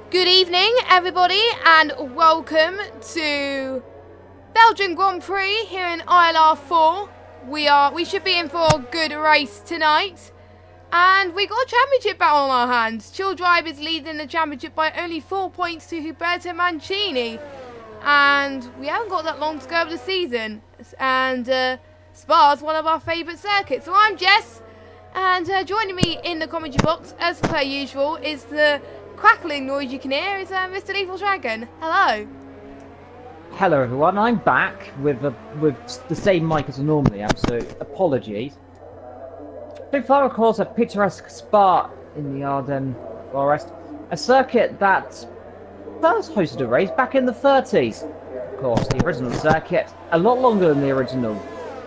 Good evening, everybody, and welcome to Belgian Grand Prix here in ILR4. We should be in for a good race tonight, and we got a championship battle on our hands. Chill Drive is leading the championship by only 4 points to Huberto Mancini, and we haven't got that long to go of the season. And Spa's one of our favourite circuits. So I'm Jess, and joining me in the commentary box, as per usual, is the crackling noise you can hear is Mr. Lethal Dragon. Hello. Hello everyone, I'm back with the same mic as I normally am, so apologies. So far, of course, a picturesque Spa in the Ardennes Forest, a circuit that first hosted a race back in the 30s. Of course, the original circuit, a lot longer than the original.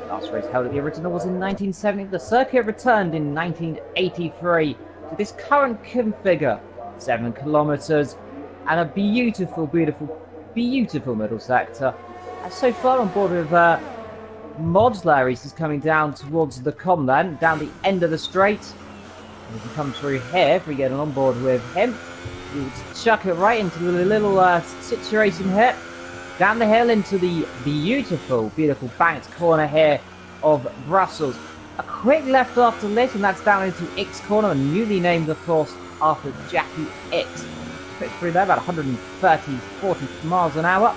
Last race held at the original was in 1970. The circuit returned in 1983 to this current configure. 7 kilometers and a beautiful middle sector. And so far on board with Mods there, he's just coming down towards the com then, down the end of the straight. And if we come through here, if we get on board with him, we'll chuck it right into the little situation here. Down the hill into the beautiful banked corner here of Brussels. A quick left after this, and that's down into X corner, newly named, of course, after Jackie X. Quick through there, about 40 miles an hour.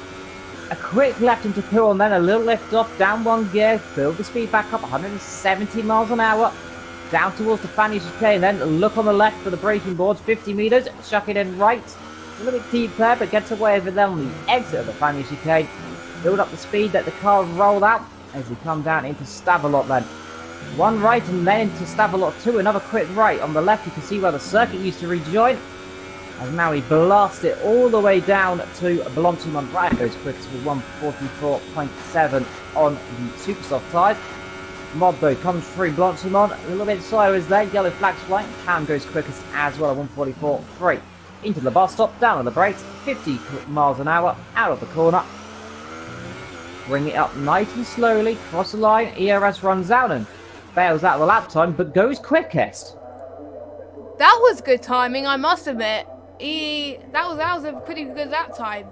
A quick left into Pill, and then a little lift off, down one gear, build the speed back up, 170 miles an hour. Down towards the Fanny chicane, and then look on the left for the braking boards, 50 metres, chuck it in right. A little bit deep there, but gets away over there on the exit of the Fanny chicane. Build up the speed, let the car roll out as we come down into Stavelot then. One right and then into Stavelot 2, another quick right. On the left you can see where the circuit used to rejoin. And now we blast it all the way down to Blanchimont. Brian goes quickest with 144.7 on the super soft tyres. Mod though comes through Blanchimont, a little bit slow is there, yellow flags flying. Cam goes quickest as well at 144.3. Into the bus stop, down on the brakes, 50 miles an hour, out of the corner. Bring it up nice and slowly, cross the line, ERS runs out and bails out the lap time, but goes quickest. That was good timing, I must admit. That was a pretty good lap time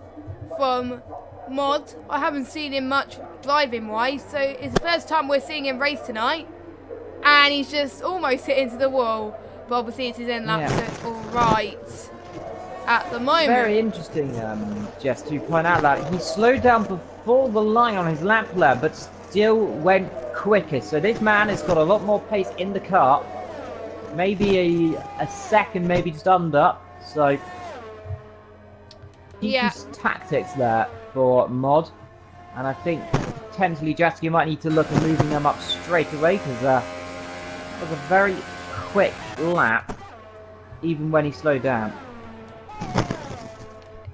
from Mod. I haven't seen him much driving wise, so it's the first time we're seeing him race tonight, and he's just almost hit into the wall. But obviously it's his end lap, so it's all right at the moment. Very interesting, Jess, to point out that he slowed down before the line on his lap lap, but still went quickest. So this man has got a lot more pace in the car. Maybe a second, maybe just under. So decent tactics there for Mod. And I think potentially Jessica might need to look at moving them up straight away, because it was a very quick lap, even when he slowed down.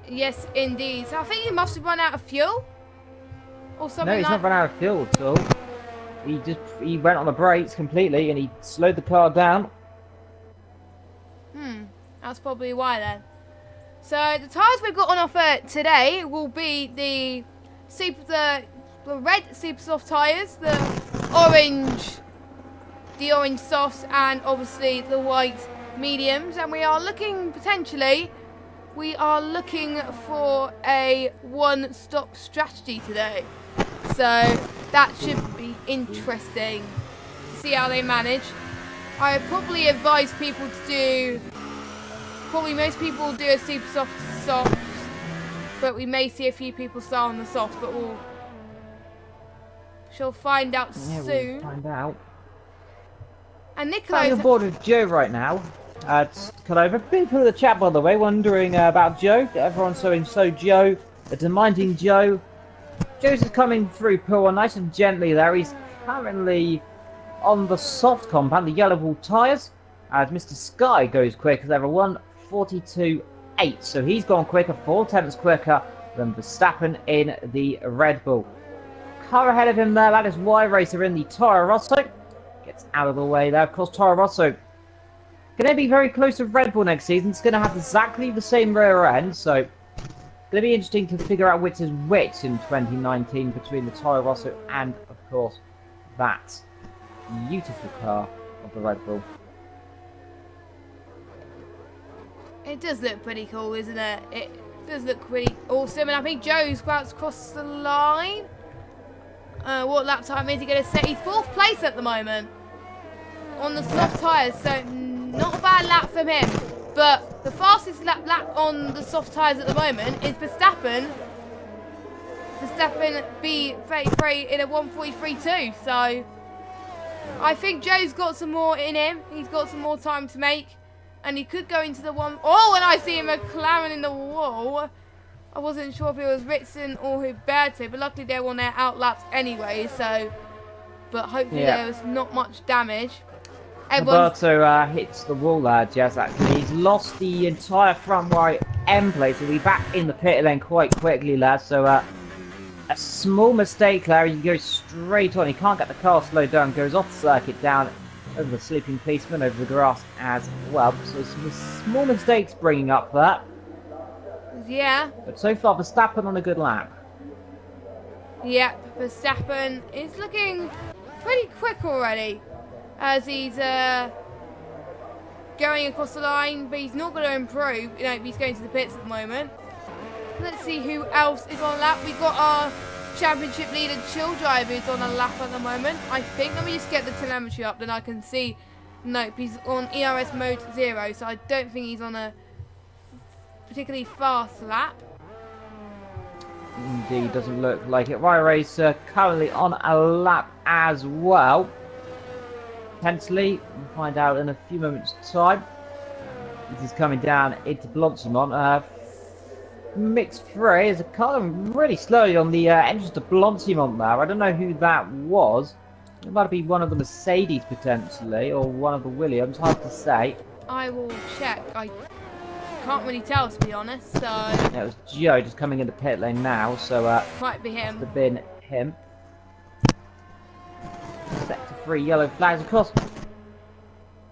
Yes, indeed. So I think he must have run out of fuel or something. No, he's not run out of fuel at all. He went on the brakes completely and he slowed the car down. That's probably why then. So the tyres we've got on offer today will be the red super soft tyres, the orange softs, and obviously the white mediums. And we are looking for a one-stop strategy today. So that should be interesting to see how they manage. I would probably advise people to do, most people do a super soft, but we may see a few people start on the soft, but she'll find out soon. We'll find out. And Nicola I'm on board with Joe right now. Cut over. People in the chat, by the way, wondering about Joe. Everyone's saying so Joe. They're demanding Joe. Joe's is coming through Pool nice and gently there. He's currently on the soft compound, the yellow wall tyres, as Mr. Sky goes quick as ever, 142.8. So he's gone quicker, 4 tenths quicker than Verstappen in the Red Bull. Car ahead of him there, that is Y Racer in the Toro Rosso. Gets out of the way there. Of course, Toro Rosso going to be very close to Red Bull next season. It's going to have exactly the same rear end, so it's going to be interesting to figure out which is which in 2019 between the Toro Rosso and, of course, that beautiful car of the Red Bull. It does look pretty cool, isn't it? It does look pretty awesome. And I think Joe's about to cross the line. What lap time is he going to set? He's 4th place at the moment on the soft tyres, so not a bad lap from him. But the fastest lap on the soft tyres at the moment is Verstappen. Verstappen B33 in a 1:43.2. So I think Joe's got some more in him. He's got some more time to make. And he could go into the one. Oh, and I see him McLaren in the wall. I wasn't sure if it was Ritson or Huberto, but luckily they were on their outlaps anyway. So, but hopefully there was not much damage. Huberto hits the wall there, Jess. Actually, he's lost the entire front right end plate. So he'll be back in the pit lane quite quickly, lads. So a small mistake there. He goes straight on. He can't get the car slowed down. Goes off the circuit down over the sleeping policeman, over the grass as well. So some small mistakes bringing up that. Yeah. But so far, Verstappen on a good lap. Yep, Verstappen is looking pretty quick already as he's going across the line, but he's not going to improve. You know, he's going to the pits at the moment. Let's see who else is on a lap. We've got our championship leader, Chill Driver, who's on a lap at the moment. I think, let me just get the telemetry up, then I can see. Nope, he's on ERS mode 0, so I don't think he's on a particularly fast lap. Indeed, doesn't look like it. Ryan Racer currently on a lap as well. Potentially, we'll find out in a few moments' time. This is coming down into Blonsimont. Mixed Prix is a car really slowly on the entrance to Blonsimont there. I don't know who that was. It might be one of the Mercedes potentially, or one of the Williams. Hard to say. I will check. I can't really tell, to be honest. So yeah, it was Joe just coming in the pit lane now. So might be him. Must have been him. Sector 3 yellow flags, of course.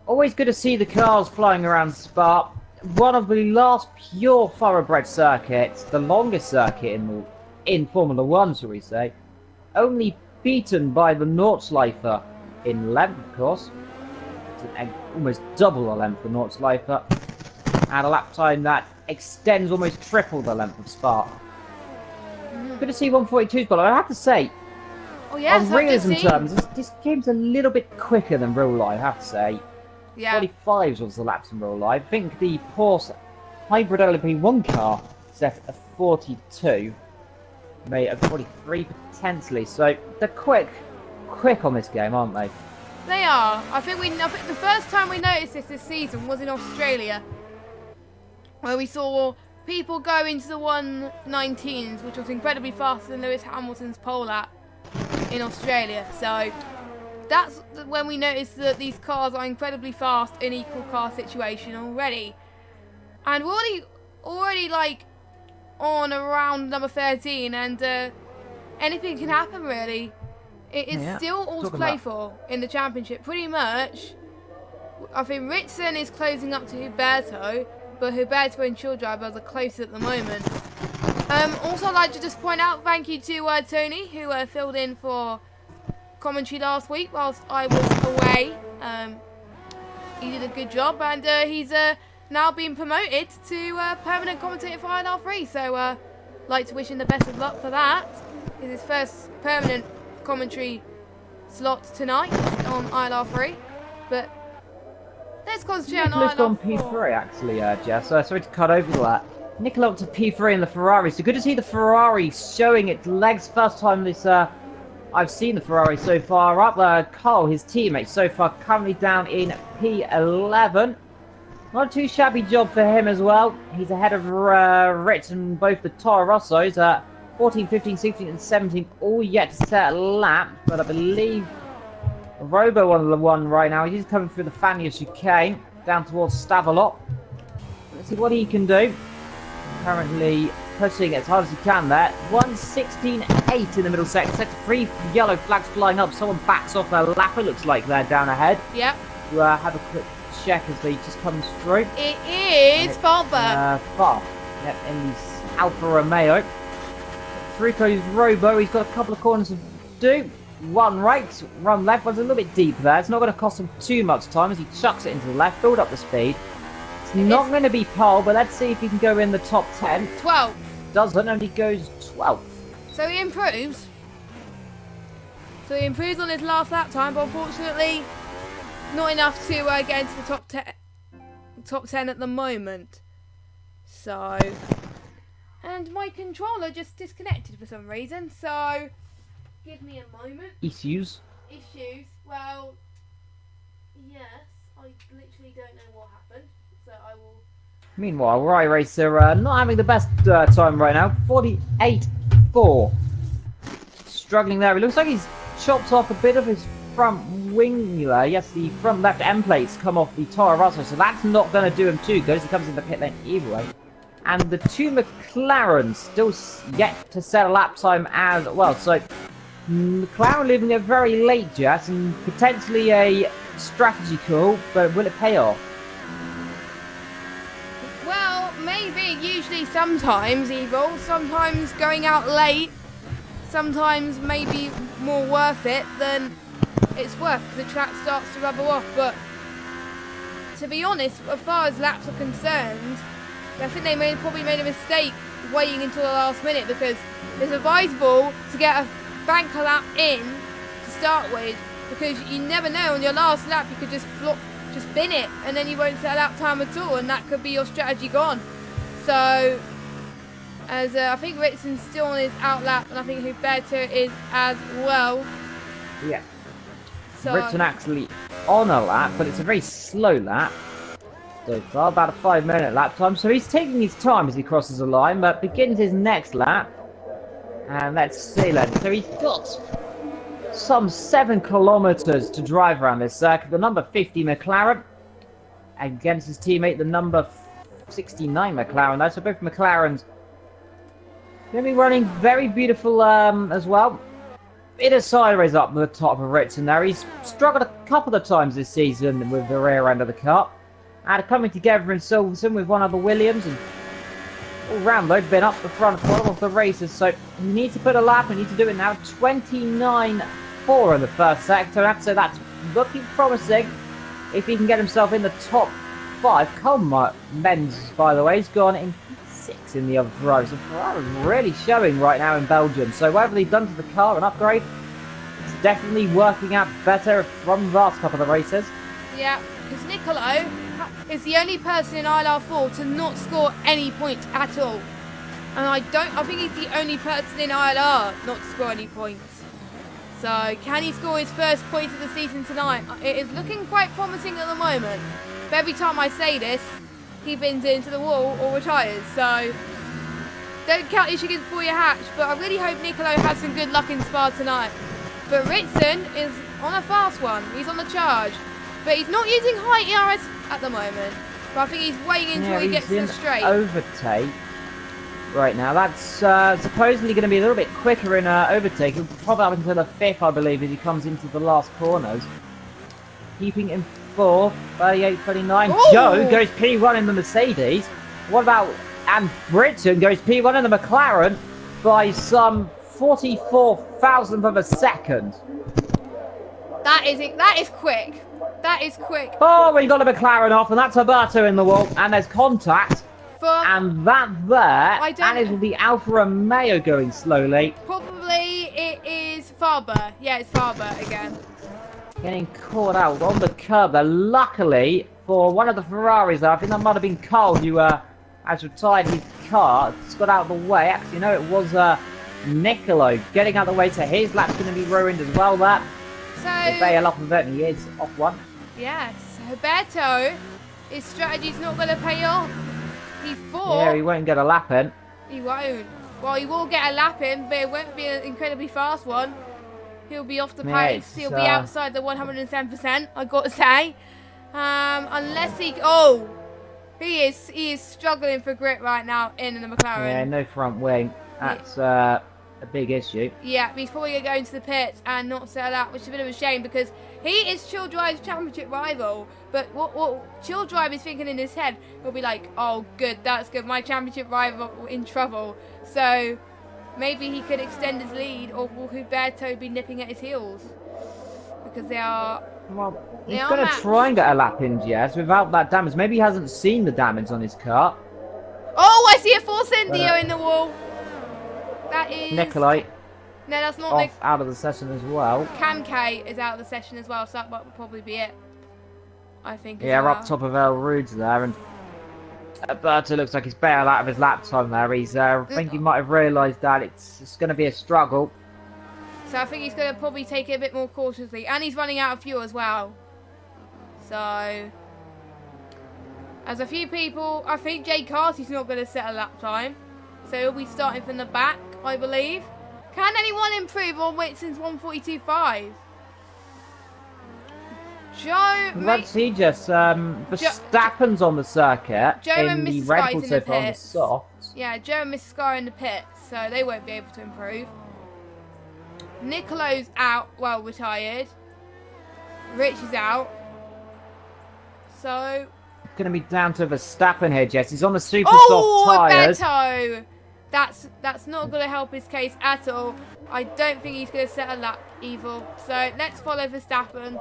Always good to see the cars flying around Spa. One of the last pure thoroughbred circuits, the longest circuit in Formula 1, shall we say. Only beaten by the Nordschleifer in length, of course. It's almost double the length of Nordschleifer. And a lap time that extends almost triple the length of Spa. Good to see 142s, but I have to say, on realism terms, this game's a little bit quicker than real life, I have to say. Yeah. 45s was the laps in real life. I think the Porsche Hybrid LP1 car set a 42. Made a 43 potentially. So they're quick on this game, aren't they? They are. I think the first time we noticed this season was in Australia, where we saw people go into the 119s, which was incredibly faster than Lewis Hamilton's pole lap in Australia. So that's when we noticed that these cars are incredibly fast in equal car situation already. And we're already like on around number 13, and anything can happen really. It is still all to play for in the championship, pretty much. I think Ritson is closing up to Huberto, but Huberto and Chill Driver are the closest at the moment. Also, I'd like to just point out thank you to Tony, who filled in for commentary last week whilst I was away. He did a good job, and he's now been promoted to permanent commentator for ILR3. So, like to wish him the best of luck for that. It's his first permanent commentary slot tonight on ILR3. But let's concentrate on ILR4. On P3 actually, Jess. Sorry to cut over that. Nicola up to P3 in the Ferrari. So good to see the Ferrari showing its legs. First time this I've seen the Ferrari so far up. Carl, his teammate, so far currently down in P11. Not a too shabby job for him as well. He's ahead of Ritz and both the Toro Rossos. 14, 15, 16 and 17 all yet to set a lap. But I believe Robo on the one right now. He's coming through the Fania chicane down towards Stavelot. Let's see what he can do. Currently pushing as hard as he can there. 1:16.8 in the middle sector. Sector 3 yellow flags flying up. Someone backs off their lap, it looks like they're down ahead. Yep. To have a quick check as they just comes through. It is Falber. Yep, in the Alfa Romeo. Through goes Robo. He's got a couple of corners to do. One right, one left. One's a little bit deep there. It's not going to cost him too much time as he chucks it into the left, build up the speed. It's not going to be pole, but let's see if he can go in the top 10. 12th. Doesn't, and he goes 12th. So he improves. So he improves on his last lap time, but unfortunately, not enough to get into the top 10 at the moment. So, and my controller just disconnected for some reason. So, give me a moment. Issues. Well, yes, I literally don't know what happened. So I will. Meanwhile, Rye Racer not having the best time right now. 48.4. Struggling there. It looks like he's chopped off a bit of his front wing there. Yes, the front left end plates come off the Toro Rosso, so that's not going to do him too good as he comes in the pit lane either way. And the two McLarens still yet to set a lap time as well. So McLaren leaving it very late, Jess, and potentially a strategy call, but will it pay off? Well, maybe. Usually, sometimes evil. Sometimes going out late. Sometimes maybe more worth it than it's worth because the track starts to rubber off. But to be honest, as far as laps are concerned, I think they probably made a mistake waiting until the last minute because it's advisable to get a banker lap in to start with because you never know on your last lap you could just bin it and then you won't set a lap time at all and that could be your strategy gone. So as I think Ritson's still on his out lap and I think Huberto is as well. Yeah. So Ritson actually on a lap, but it's a very slow lap. So far, about a 5-minute lap time. So he's taking his time as he crosses the line, but begins his next lap. And let's see then. So he's got some 7 kilometers to drive around this circuit. The number 50 McLaren against his teammate, the number 69 McLaren. Those are both McLarens. Going to be running very beautiful as well. Bit of sideways up the top of Ritson there. He's struggled a couple of times this season with the rear end of the car. And coming together in Silverstone with one of the Williams. And all round though, been up the front bottom of the races. So you need to put a lap and need to do it now. 29.4 in the first sector. So that's looking promising. If he can get himself in the top 5. Colm Menz, by the way, has gone in 6 in the other Ferrari. So Ferrari's really showing right now in Belgium. So whatever they've done to the car, an upgrade, it's definitely working out better from the last couple of races. yeah, because Nicolo is the only person in ILR4 to not score any points at all. And I think he's the only person in ILR not to score any points. So can he score his first point of the season tonight? It is looking quite promising at the moment. But every time I say this, he bins into the wall or retires. So don't count your chickens before you hatch. But I really hope Nicolo has some good luck in Spa tonight. But Ritson is on a fast one. He's on the charge. But he's not using high ERS at the moment. But I think he's waiting until he gets to the straight. Overtake right now. That's supposedly going to be a little bit quicker in overtake. He'll probably up until the 5th, I believe, as he comes into the last corners. Keeping in 4th, 38, 39. Ooh. Joe goes P1 in the Mercedes. What about... And Britton goes P1 in the McLaren by some 44,000th of a second. That is quick. That is quick. Oh, we got a McLaren off, and that's Alberto in the wall, and there's contact. And that there, and is the Alfa Romeo going slowly. Probably it is Faber. Yeah, it's Faber again. Getting caught out on the curb there. Luckily for one of the Ferraris there, I think that might have been Carl who has retired his car. It's got out of the way. Actually, no, it was Nicolo getting out of the way, so his lap's going to be ruined as well there. So bail off of it, and he is off one. Yes, Roberto, his strategy's not going to pay off. He thought... Yeah, he won't get a lap in. He won't. Well, he will get a lap in, but it won't be an incredibly fast one. He'll be off the pace. He'll be outside the 110%, I've got to say. Unless he... Oh! He is struggling for grip right now in the McLaren. Yeah, no front wing. That's a big issue. Yeah, he's probably going to go into the pits and not set a lap, which is a bit of a shame because he is Chill Drive's championship rival. But what Chill Drive is thinking in his head, he'll be like, oh, good, that's good. My championship rival in trouble. So maybe he could extend his lead, or will Huberto be nipping at his heels? because they are. Well, They he's are going to matched. try and get a lap in, Jess, without that damage. Maybe he hasn't seen the damage on his car. Oh, I see a Force India in the wall. That is. Nikolai No, that's not. off out of the session as well. Cam K is out of the session as well, so that might probably be it. I think. Yeah, as well. up top of El Rouge there, and Alberto looks like he's bailed out of his lap time there. He's, I think he might have realised that it's going to be a struggle. So I think he's going to probably take it a bit more cautiously, and he's running out of fuel as well. So, as a few people, I think Jay Carty's not going to set a lap time, so he'll be starting from the back, I believe. Can anyone improve on Whitson's 142.5? Joe, Let's see, just Verstappen's on the circuit Joe in and the Mrs. Red Sky's Bull in so the far on the pits. soft. Yeah, Joe and Mrs. Sky in the pits, so they won't be able to improve. Nicolo's out, well, retired. Rich is out. So. It's going to be down to Verstappen here, Jess. He's on the super soft tyres. Beto! That's not going to help his case at all. I don't think he's going to set a lap evil. So let's follow Verstappen.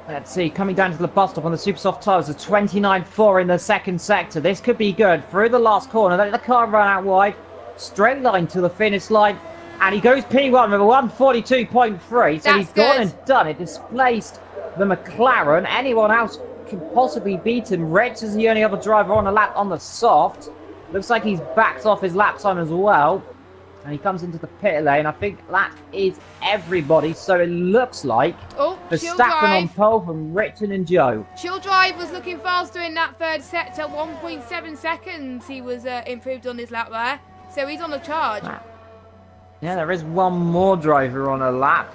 Let's see, coming down to the bus stop on the super soft tyres, a 29.4 in the second sector. This could be good. Through the last corner, let the car run out wide. Straight line to the finish line. And he goes P1 with a 142.3. So he's gone and done it. Displaced the McLaren. Anyone else can possibly beat him. Rich is the only other driver on a lap on the soft. Looks like he's backed off his lap time as well. And he comes into the pit lane. I think that is everybody. So it looks like Verstappen on pole from Richard and Joe. Chill Drive was looking faster in that third sector. 1.7 seconds he was improved on his lap there. So he's on the charge. Yeah, there is one more driver on a lap.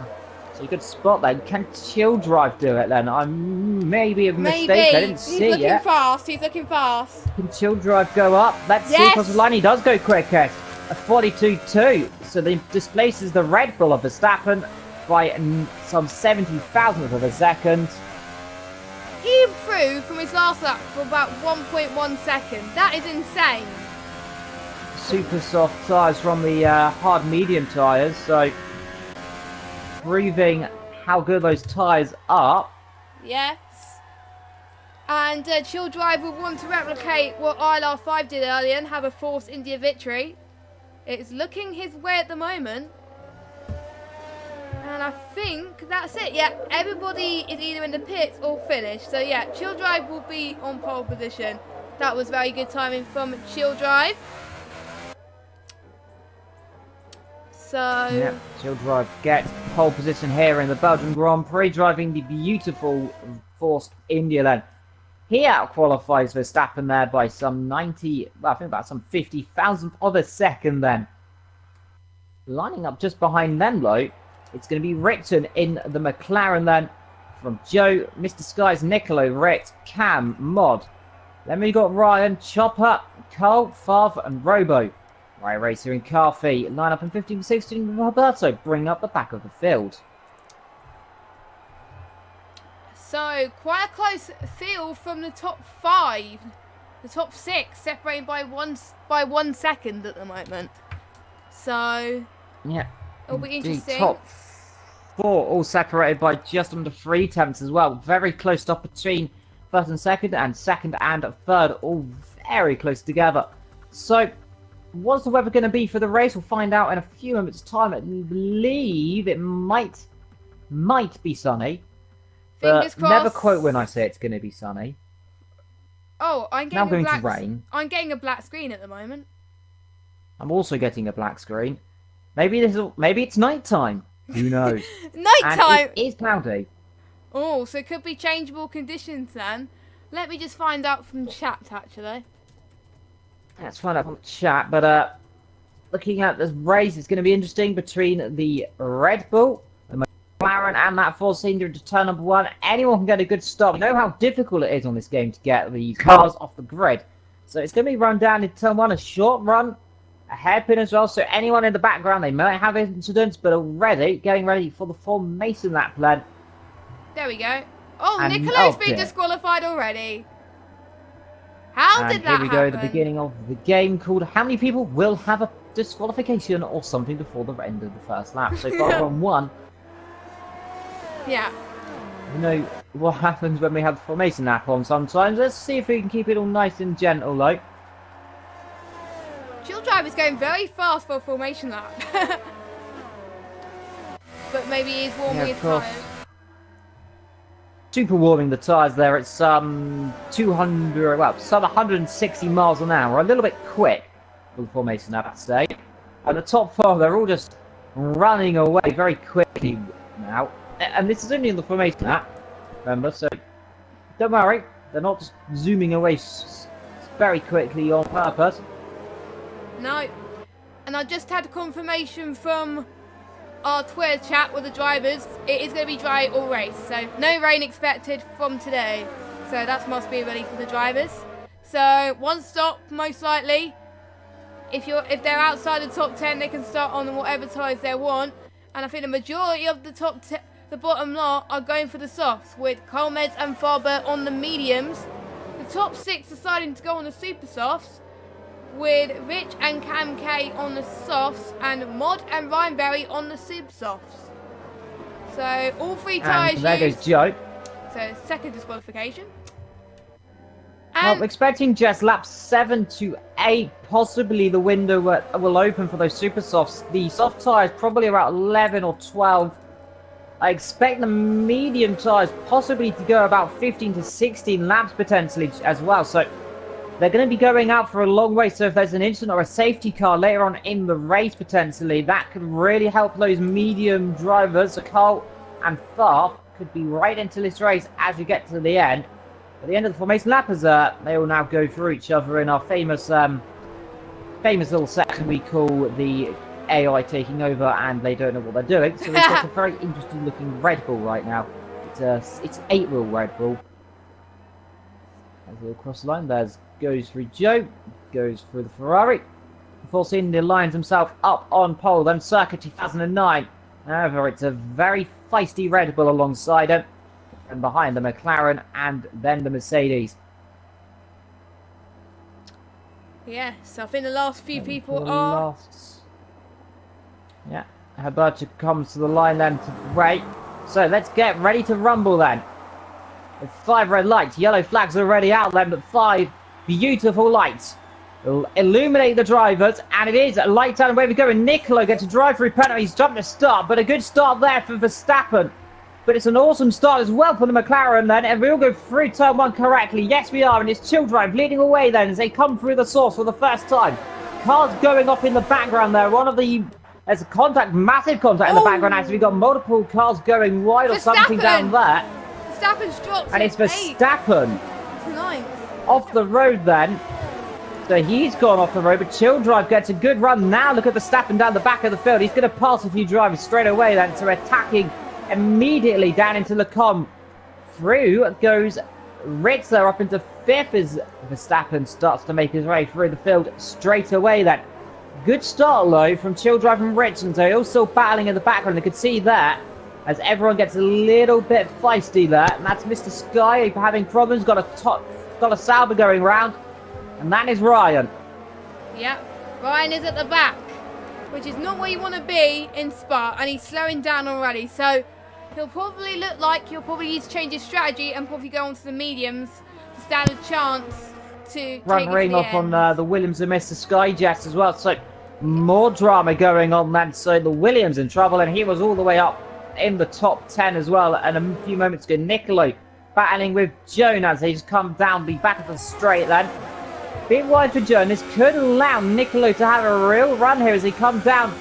So you could spot that. Can Chill Drive do it then? Maybe a mistake. I didn't see it. He's looking fast. He's looking fast. Can Chill Drive go up? Let's see if the line he does go quickest. A 42.2. So he displaces the Red Bull of Verstappen by some 70,000th of a second. He improved from his last lap for about 1.1 seconds. That is insane. Super soft tyres from the hard medium tyres, so proving how good those tyres are. Yes. And Chill Drive will want to replicate what ILR5 did earlier and have a Force India victory. It's looking his way at the moment. And I think that's it. Yeah, everybody is either in the pits or finished. So yeah, Chill Drive will be on pole position. That was very good timing from Chill Drive. So yeah, Chill Drive gets pole position here in the Belgian Grand Prix, driving the beautiful Force India then. He out-qualifies Verstappen there by some 90, well, I think about some 50,000th of a second then. Lining up just behind them though, it's going to be Richton in the McLaren then, from Joe, Mr. Sky's Nicolo, Rit, Cam, Mod. Then we got Ryan, Chopper, Cole, Fav and Robo. Right Racer and Carfee line up in 15-16 with Roberto, bring up the back of the field. So quite a close field from the top 5, the top 6 separated by 1 second at the moment. So yeah, it'll be interesting. The top 4 all separated by just under 3 tenths as well. Very close up between first and second and third, all very close together. So what's the weather going to be for the race? We'll find out in a few moments' time. I believe it might be sunny. Fingers crossed. Never quote when I say it's going to be sunny. Oh, I'm now getting going to rain. I'm getting a black screen at the moment. I'm also getting a black screen. Maybe it's night time. Who knows? Nighttime. And it is cloudy. Oh, so it could be changeable conditions then. Let me just find out from chat actually. Let's find out from the chat. But looking at this race, it's going to be interesting between the Red Bull, the McLaren, and that Force India into turn number 1. Anyone can get a good start. We know how difficult it is on this game to get the cars off the grid. So it's going to be run down in turn 1, a short run, a hairpin as well. So anyone in the background, they might have incidents, but already getting ready for the formation lap then. There we go. Oh, Nicolo's been disqualified already. How did that happen? Here we go, the beginning of the game called How Many People Will Have a Disqualification or something before the end of the first lap. So far on 1. Yeah. You know what happens when we have the formation lap on sometimes. Let's see if we can keep it all nice and gentle, like. Chill Drive is going very fast for a formation lap. But maybe he's warming his tyres. Super warming the tyres there at some 200, well, some 160 miles an hour. A little bit quick for the formation lap, I'd say. And the top four, they're all just running away very quickly now. And this is only in the formation lap, remember, so don't worry. They're not just zooming away very quickly on purpose. No. And I just had confirmation from our Twitter chat with the drivers. It is going to be dry all race, so no rain expected from today. So that must be ready for the drivers. So one stop, most likely. If they're outside the top 10, they can start on whatever tyres they want. And I think the majority of the bottom lot are going for the softs, with Colmeds and Farber on the mediums. The top 6 deciding to go on the super softs, with Rich and Cam K on the softs and Mod and Ryanberry on the super softs. So all 3 tyres used. There goes Joe. So second disqualification. Well, I'm expecting just laps 7 to 8, possibly the window will open for those super softs. The soft tyres probably about 11 or 12. I expect the medium tyres possibly to go about 15 to 16 laps potentially as well. So they're going to be going out for a long way. So if there's an incident or a safety car later on in the race potentially, that could really help those medium drivers. So Carl and Farf could be right into this race as you get to the end. At the end of the formation lap, as they all now go through each other in our famous little section we call the AI taking over, and they don't know what they're doing. So we've got a very interesting looking Red Bull right now. It's 8-wheel Red Bull. As they cross the line, there's goes through Joe, goes through the Ferrari. Force Indy lines himself up on pole, then circa 2009. However, it's a very feisty Red Bull alongside him. And behind the McLaren and then the Mercedes. Yes, I think the last few people are... Yeah, Herberto comes to the line then to break. So let's get ready to rumble then. With 5 red lights, yellow flags already out then, but 5 beautiful lights will illuminate the drivers, and it is light down, away we go, and Nicolo gets a drive through penalty. He's jumped to start, but a good start there for Verstappen. But it's an awesome start as well for the McLaren then, and we all go through turn 1 correctly. Yes, we are, and it's Chill Drive leading away then as they come through the source for the first time. Cars going off in the background there. There's a contact, massive contact in the background. Actually, we've got multiple cars going wide or something down there. Verstappen's dropped. And it's Verstappen off the road then. So he's gone off the road, but Chill Drive gets a good run. Now look at Verstappen down the back of the field. He's going to pass a few drivers straight away then, so attacking immediately down into Lecombe. Through goes Ritzler up into 5th as Verstappen starts to make his way through the field straight away then. Good start though from Chill Drive and Richmond, so he's still battling in the background. You can see that as everyone gets a little bit feisty there, and that's Mr. Sky having problems. Got a Sauber going round, and that is Ryan. Yep, Ryan is at the back, which is not where you want to be in Spa, and he's slowing down already. So he'll probably look like he'll probably need to change his strategy and probably go onto the mediums to stand a chance to run ring off on the Williams and Mr. Sky Jets as well. So more drama going on then. So the Williams in trouble, and he was all the way up in the top 10 as well. And a few moments ago, Nicolo battling with Jonas. He's come down the back of the straight then. Bit wide for Jonas. Could allow Nicolo to have a real run here as he comes down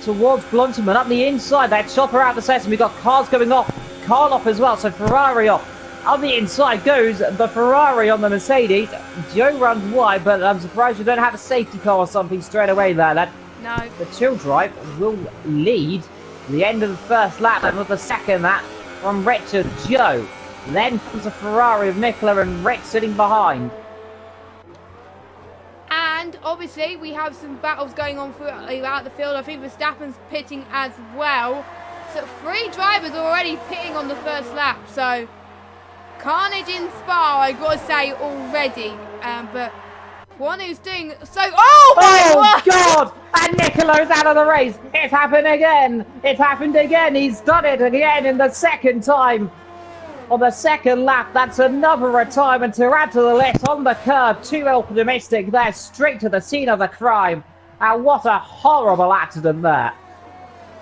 towards Blunterman. Up the inside, that chopper out the session. We've got cars going off. Karloff as well, so Ferrari off. On the inside goes the Ferrari on the Mercedes. Joe runs wide, but I'm surprised we don't have a safety car or something straight away there, lad. No. The Chill Drive will lead the end of the first lap, and with the second lap from Richard Joe. Then comes a Ferrari of Nicola and Rick sitting behind. And obviously we have some battles going on throughout the field. I think Verstappen's pitting as well. So 3 drivers already pitting on the first lap. So carnage in Spa, I gotta say already. But one who's doing so. Oh my God! And Nicolo's out of the race. It's happened again. It's happened again. He's done it again in the second time. On the second lap, that's another retirement to add to the list on the curb. Too optimistic there, straight to the scene of the crime. And what a horrible accident there.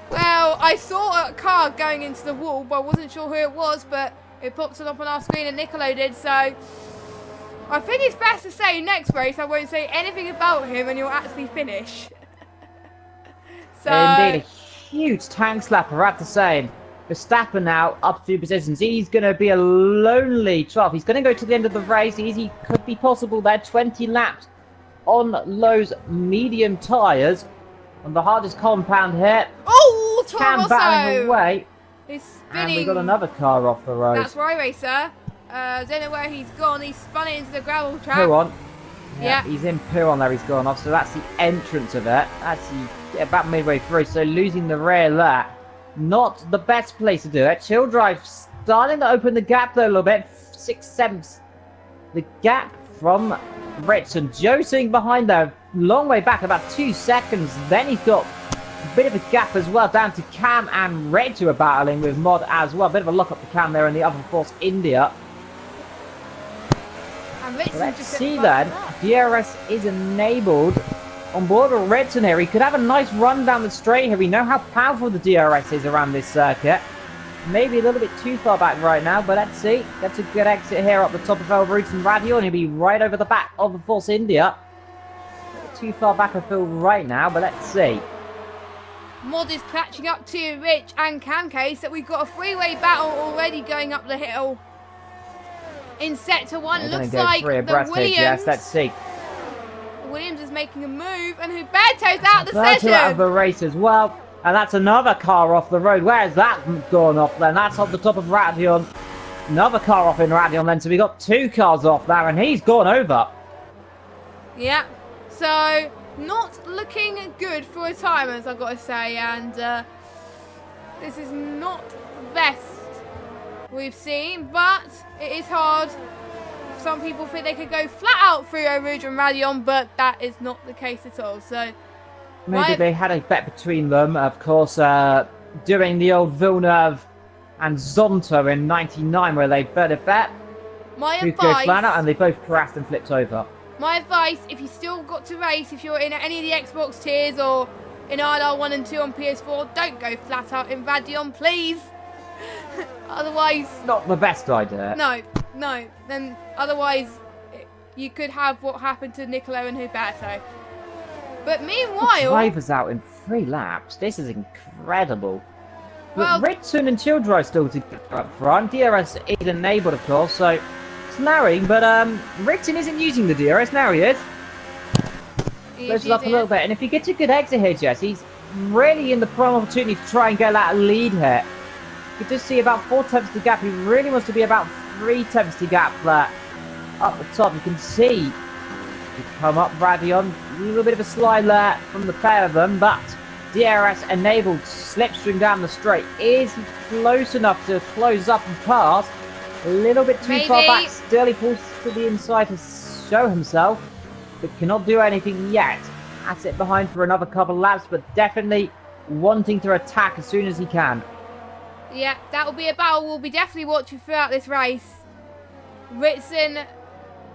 Well, I saw a car going into the wall, but I wasn't sure who it was, but it popped it up on our screen and Nicolo did, so I think it's best to say next race I won't say anything about him and you'll actually finish. So indeed, a huge tank slapper at the same. Verstappen now up 2 positions. He's going to be a lonely 12th. He's going to go to the end of the race. Easy could be possible there. 20 laps on those medium tyres. On the hardest compound here. Oh, Cam battling away. He's spinning. And we got another car off the road. That's right, racer. Don't know where he's gone. He's spun it into the gravel track. Puon. Yeah. He's in Puon there. He's gone off. So that's the entrance of it. That's about midway through. So losing the rear there. Not the best place to do it. Chill Drive starting to open the gap though a little bit. 6/7 the gap from Ritson. Joe sitting behind there. Long way back, about 2 seconds. Then he's got a bit of a gap as well down to Cam and Red, who are battling with Mod as well. Bit of a lock up to Cam there in the other Force India. And Let's see then. DRS is enabled. On board of Redson here, he could have a nice run down the straight here. We know how powerful the DRS is around this circuit. Maybe a little bit too far back right now, but let's see. Gets a good exit here up the top of El Roots and Radio, and he'll be right over the back of the Force India. Too far back I feel right now, but let's see. Mod is catching up to Rich and Camcase, that we've got a freeway battle already going up the hill. In sector 1, looks like the Williams. Yes, let's see. Williams is making a move, and Huberto's out of the session. Out of the race as well, and that's another car off the road. Where's that gone off then? That's on the top of Radion. Another car off in Radion then, so we got 2 cars off there, and he's gone over. Yeah, so not looking good for retirements, I've got to say, and this is not the best we've seen, but it is hard. Some people think they could go flat out through Rouge and Radion, but that is not the case at all. So maybe they had a bet between them, of course, doing the old Villeneuve and Zonta in '99, where they bet a bet. My Who advice, goes flat out, and they both crashed and flipped over. My advice, if you still got to race, if you're in any of the Xbox tiers or in ILR 1 and 2 on PS4, don't go flat out in Radion, please. Otherwise, not the best idea. No. Then otherwise, you could have what happened to Nicolo and Huberto. But meanwhile, drivers out in 3 laps. This is incredible. Well, but Ritson and Childry still together up front. DRS is enabled, of course, so it's narrowing. But Ritson isn't using the DRS now. He is. Closes it up a little bit, and if he gets a good exit here, Jess, he's really in the prime opportunity to try and get that lead here. You can just see about 4 tenths to gap. He really wants to be about 3 tenths to gap there. Up the top, you can see he come up Radion. A little bit of a slide there from the pair of them, but DRS enabled slipstream down the straight. Is he close enough to close up and pass? A little bit too far back. Still, he pulls to the inside to show himself, but cannot do anything yet. Has it behind for another couple of laps, but definitely wanting to attack as soon as he can. Yeah, that will be a battle we'll be definitely watching throughout this race. Ritson,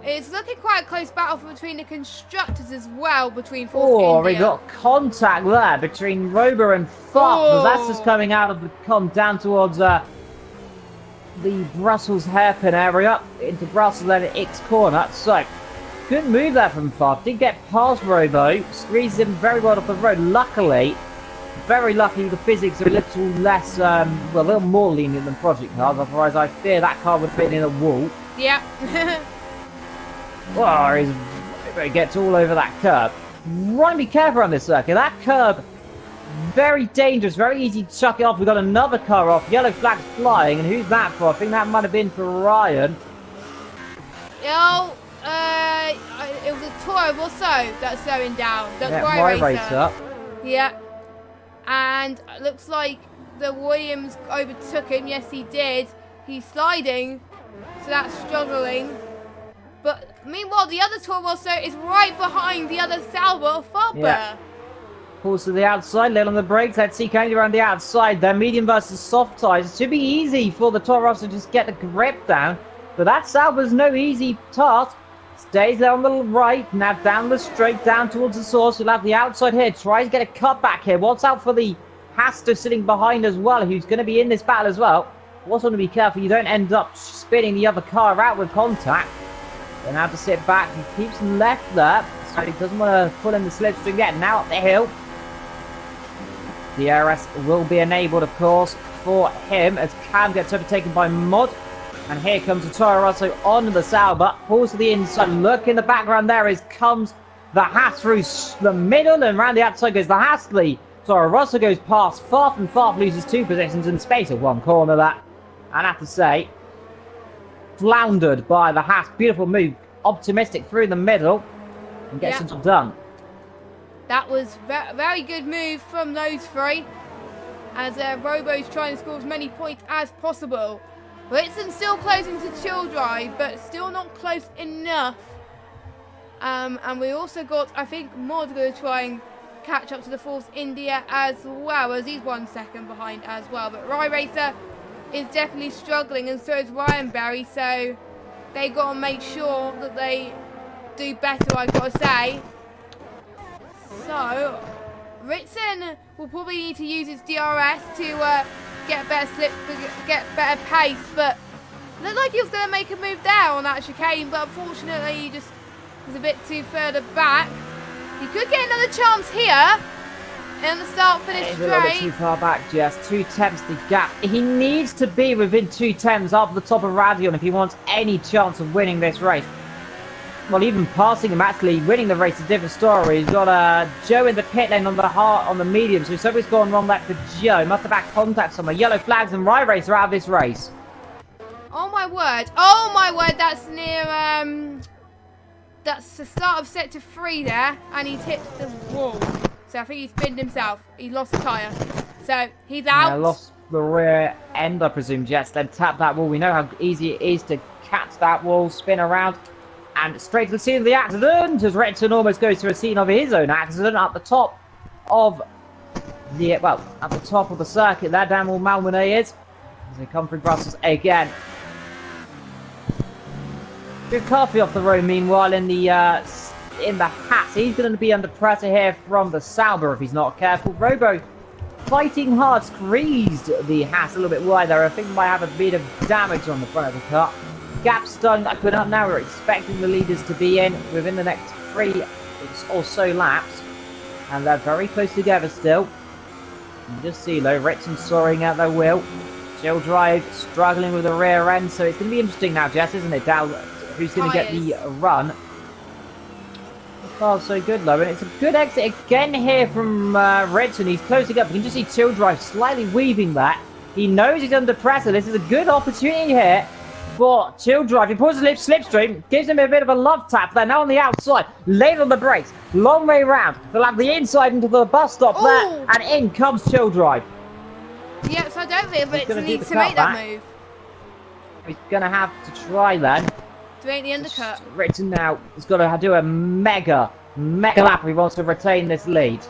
it's looking quite a close battle between the constructors as well, between Force India. We got contact there between Rober and Fox. That's just coming out of the down towards the Brussels hairpin area into Brussels then at X corner. So good move there from Fox. Did get past Robo, squeezed him very well off the road. Luckily. Very lucky the physics are a little less, well, a little more lenient than Project cars, otherwise I fear that car would fit in a wall. Yeah. Oh, he gets all over that curb. Right, be careful on this circuit. That curb, very dangerous, very easy to chuck it off. We've got another car off, yellow flags flying, and who's that for? I think that might have been for Ryan. Yo, it was a Toro Rosso that's going down. That's my racer. Yeah. And it looks like the Williams overtook him. Yes, he did. He's sliding, so that's struggling. But meanwhile, the other Turismo is right behind the other Sauber Faber. Yeah. Pulls to the outside, little on the brakes. Let's see, currently around the outside there. Medium versus soft tyres. It should be easy for the Toro Rosso to just get the grip down. But that Sauber's no easy task. Stays there on the right. Now down the straight, down towards the source. We'll have the outside here. Tries to get a cut back here. Watch out for the Haster sitting behind as well, who's going to be in this battle as well. Also want to be careful you don't end up spinning the other car out with contact. Then have to sit back. He keeps left there. So he doesn't want to pull in the slipstream yet. Now up the hill. The DRS will be enabled, of course, for him as Cam gets overtaken by Mod. And here comes the Toro Rosso on the Sauber. Pulls to the inside. Look in the background there is comes the Haas through the middle. And around the outside goes the Haasley. Toro Rosso goes past Farf, and Farf loses 2 positions in the space of 1 corner. That, I have to say, floundered by the Haas. Beautiful move. Optimistic through the middle. And gets the job done. That was very good move from those 3. As Robo's trying to score as many points as possible. Ritson still closing to Chill Drive, but still not close enough. And we also got, I think, Mod going to try and catch up to the Force India as well, as he's 1 second behind as well. But Rye Racer is definitely struggling, and so is Ryan Berry. So they got to make sure that they do better, I've got to say. So Ritson will probably need to use his DRS to get better slip, get better pace. But it looked like he was going to make a move there on that chicane, but unfortunately he just was a bit too further back. He could get another chance here in the start-finish straight. A little bit too far back, Jess. 2 tenths the gap. He needs to be within 2 tenths up the top of Radion if he wants any chance of winning this race. Well, even passing him, actually winning the race is a different story. He's got Joe in the pit lane on the medium, so something's gone wrong there for Joe. Must have had contact somewhere. Yellow flags and Rye Racer out of this race. Oh my word! Oh my word! That's near that's the start of sector 3 there, and he's hit the wall. So I think he's pinned himself. He lost the tyre. So he's out. Yeah, lost the rear end, I presume, Jets. Then tap that wall. We know how easy it is to catch that wall, spin around, and straight to the scene of the accident as Retson almost goes to a scene of his own accident at the top of the, well, at the top of the circuit there, down where Malmonet is. As they come through Brussels again. Good coffee off the road, meanwhile, in the hat. He's going to be under pressure here from the Sauber if he's not careful. Robo fighting hard, squeezed the hat a little bit wide there. I think he might have a bit of damage on the front of the car. Gap starting to open up now. We're expecting the leaders to be in within the next 3 or so laps. And they're very close together still. You just see though, Ritson soaring out their wheel. Chill Drive struggling with the rear end. So it's going to be interesting now, Jess, isn't it? Down, who's going to get the run? Oh, so good though, and it's a good exit again here from Ritson. He's closing up. You can just see Chill Drive slightly weaving that. He knows he's under pressure. This is a good opportunity here for Chill Drive. He pulls the slipstream, gives him a bit of a love tap there. Now on the outside, late on the brakes, long way round. They'll have the inside into the bus stop there, and in comes Chill Drive. Yes, I don't think Ritson needs to make that move. He's going to have to try then. To make the undercut. Ritson now has got to do a mega lap if he wants to retain this lead.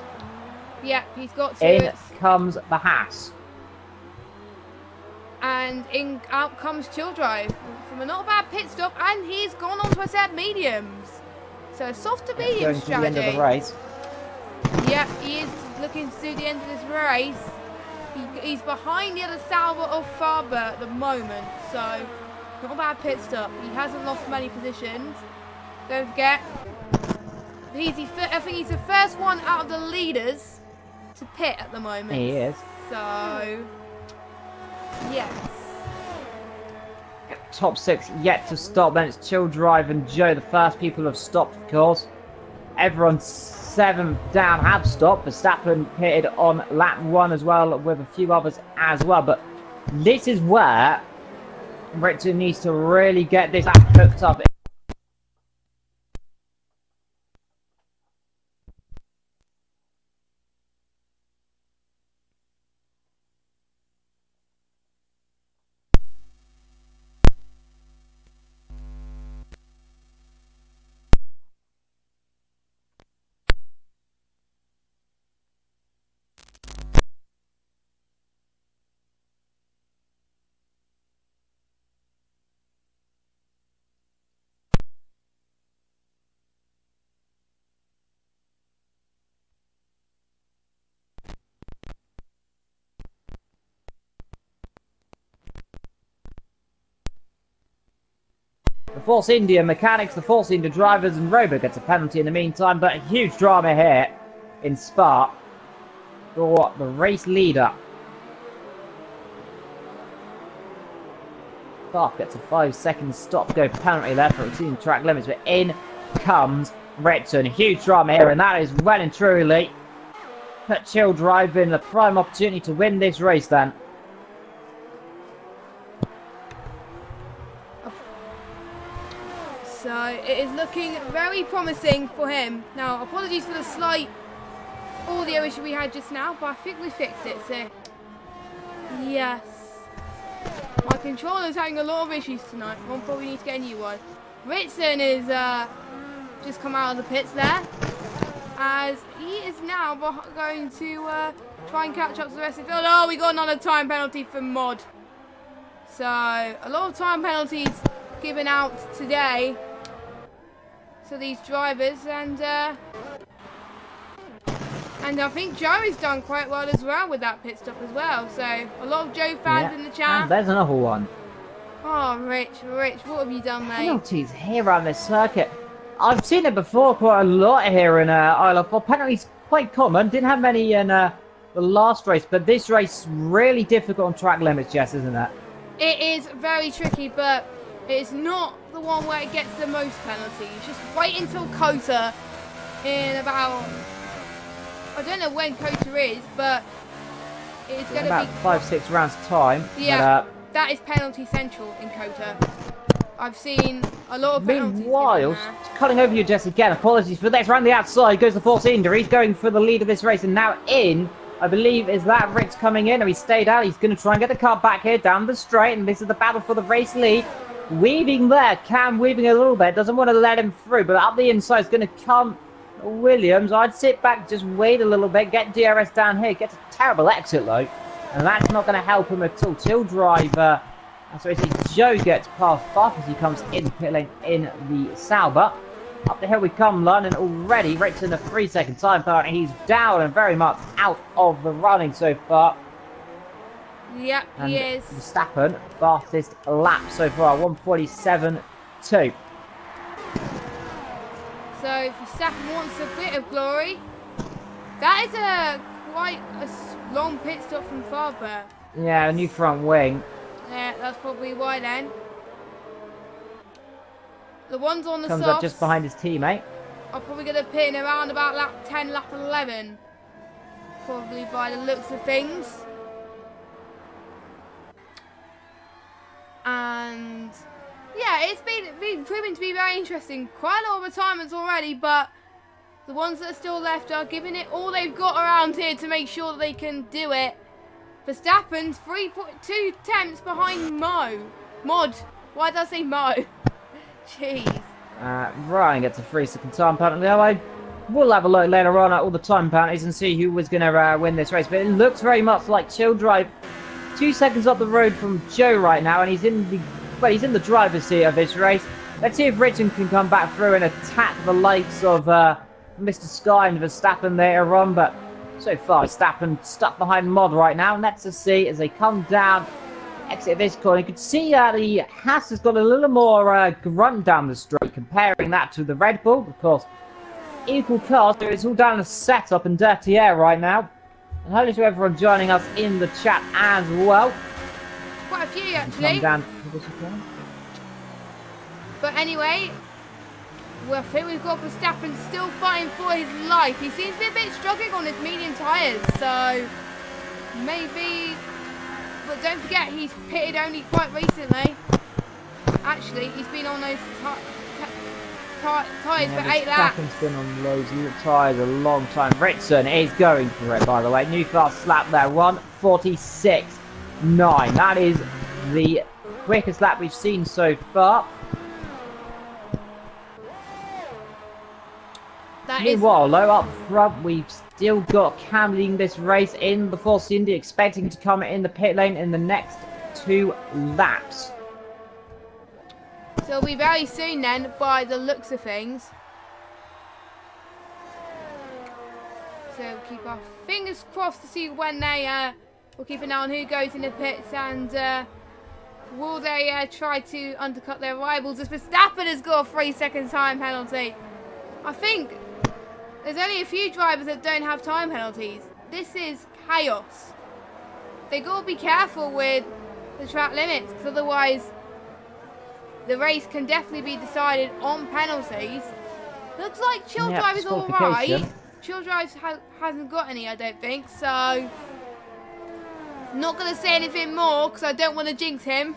Yeah, he's got to. In comes the Haas. And out comes Chill Drive from a not bad pit stop, and he's gone on to a set mediums. So a soft to medium strategy. Going to the end of the race. Yep, he is looking to do the end of this race. He's behind the other Sauber of Faber at the moment, so not a bad pit stop. He hasn't lost many positions. Don't forget, I think he's the first one out of the leaders to pit at the moment. He is. So, yes. Top 6 yet to stop. Then it's Chill Drive and Joe, the first people have stopped, of course. Everyone 7 down have stopped. Verstappen pitted on lap 1 as well, with a few others as well. But this is where Ritson needs to really get this hooked up. Force India mechanics, the Force India drivers, and Robo gets a penalty in the meantime, but a huge drama here in Spa for the race leader. Spa gets a 5-second stop-go penalty there for exceeding track limits, but in comes Ritson. Huge drama here, and that is well and truly put Chill Drive in the prime opportunity to win this race then. So it is looking very promising for him. Now, apologies for the slight audio issue we had just now, but I think we fixed it, so yes. My controller's having a lot of issues tonight. We'll probably need to get a new one. Ritson is just come out of the pits there, as he is now going to try and catch up to the rest of the field. Oh, we got another time penalty for Mod. So a lot of time penalties given out today to these drivers, and I think Joe has done quite well as well with that pit stop as well. So a lot of Joe fans in the chat. And there's another one. Oh, Rich, what have you done, mate? Penalties here on this circuit. I've seen it before quite a lot here in ILR4. Penalties quite common. Didn't have many in the last race, but this race really difficult on track limits, Jess, isn't it? It is very tricky, but it's not the one where it gets the most penalties. Just wait until Kota in about, I don't know when Kota is, but it's going to be about 5-6 rounds time. Yeah, but, that is penalty central in Kota. I've seen a lot of penalties. Meanwhile, cutting over you, Jess, again. Apologies for this. Around the outside goes the Force India. He's going for the lead of this race, and now in, I believe, is that Rick's coming in, or he stayed out. He's going to try and get the car back here down the straight, and this is the battle for the race lead. Weaving there, Cam weaving a little bit, doesn't want to let him through, but up the inside is going to come Williams. I'd sit back, just wait a little bit, get DRS down here, gets a terrible exit though, and that's not going to help him at all. Till driver, so we see Joe gets past Buff as he comes in pit lane in the Sauber. Up the hill we come, London already. Rick's in a 3-second time penalty. He's down and very much out of the running so far. Yep, and he is. Verstappen, fastest lap so far, 1:47.2. So Verstappen wants a bit of glory. That is quite a long pit stop from Faber. Yeah, a new front wing. Yeah, that's probably why then. The ones on the comes softs up just behind his teammate. Are probably going to pit in around about lap 10, lap 11. Probably by the looks of things. And yeah, it's been proven to be very interesting. Quite a lot of retirements already, but the ones that are still left are giving it all they've got around here to make sure that they can do it. Verstappen's 3.2 tenths behind Mod. Why did I say Mo? Jeez. Ryan gets a 3-second time penalty. I will have a look later on at all the time penalties and see who was going to win this race. But it looks very much like Chill Drive. 2 seconds up the road from Joe right now, and he's in the driver's seat of this race. Let's see if Richard can come back through and attack the likes of Mr. Sky and Verstappen later on. But so far, Verstappen stuck behind Mod right now. And let's just see as they come down, exit this corner. You can see the Haas has got a little more grunt down the straight, comparing that to the Red Bull. Of course, equal cars, so it's all down to setup and dirty air right now. And hello to everyone joining us in the chat as well. Quite a few actually. Come down. But anyway, I think we've got Verstappen still fighting for his life. He seems to be a bit struggling on his medium tyres, so maybe. But don't forget, he's pitted only quite recently. Actually, he's been on those tyres for 8 laps. Verstappen's been on loads of tyres a long time. Ritson is going for it, by the way. New fast lap there, 1:46.9. That is the quickest lap we've seen so far. Meanwhile, low up front, we've still got Cam leading this race in the Force India, expecting to come in the pit lane in the next 2 laps. So it'll be very soon then, by the looks of things. So we'll keep our fingers crossed to see when they, we'll keep an eye on who goes in the pits and Will they try to undercut their rivals as Verstappen has got a 3-second time penalty? I think there's only a few drivers that don't have time penalties. This is chaos. They got to be careful with the track limits, because otherwise the race can definitely be decided on penalties. Looks like Chill Drive is all right. Chill Drive hasn't got any, I don't think. So, not going to say anything more because I don't want to jinx him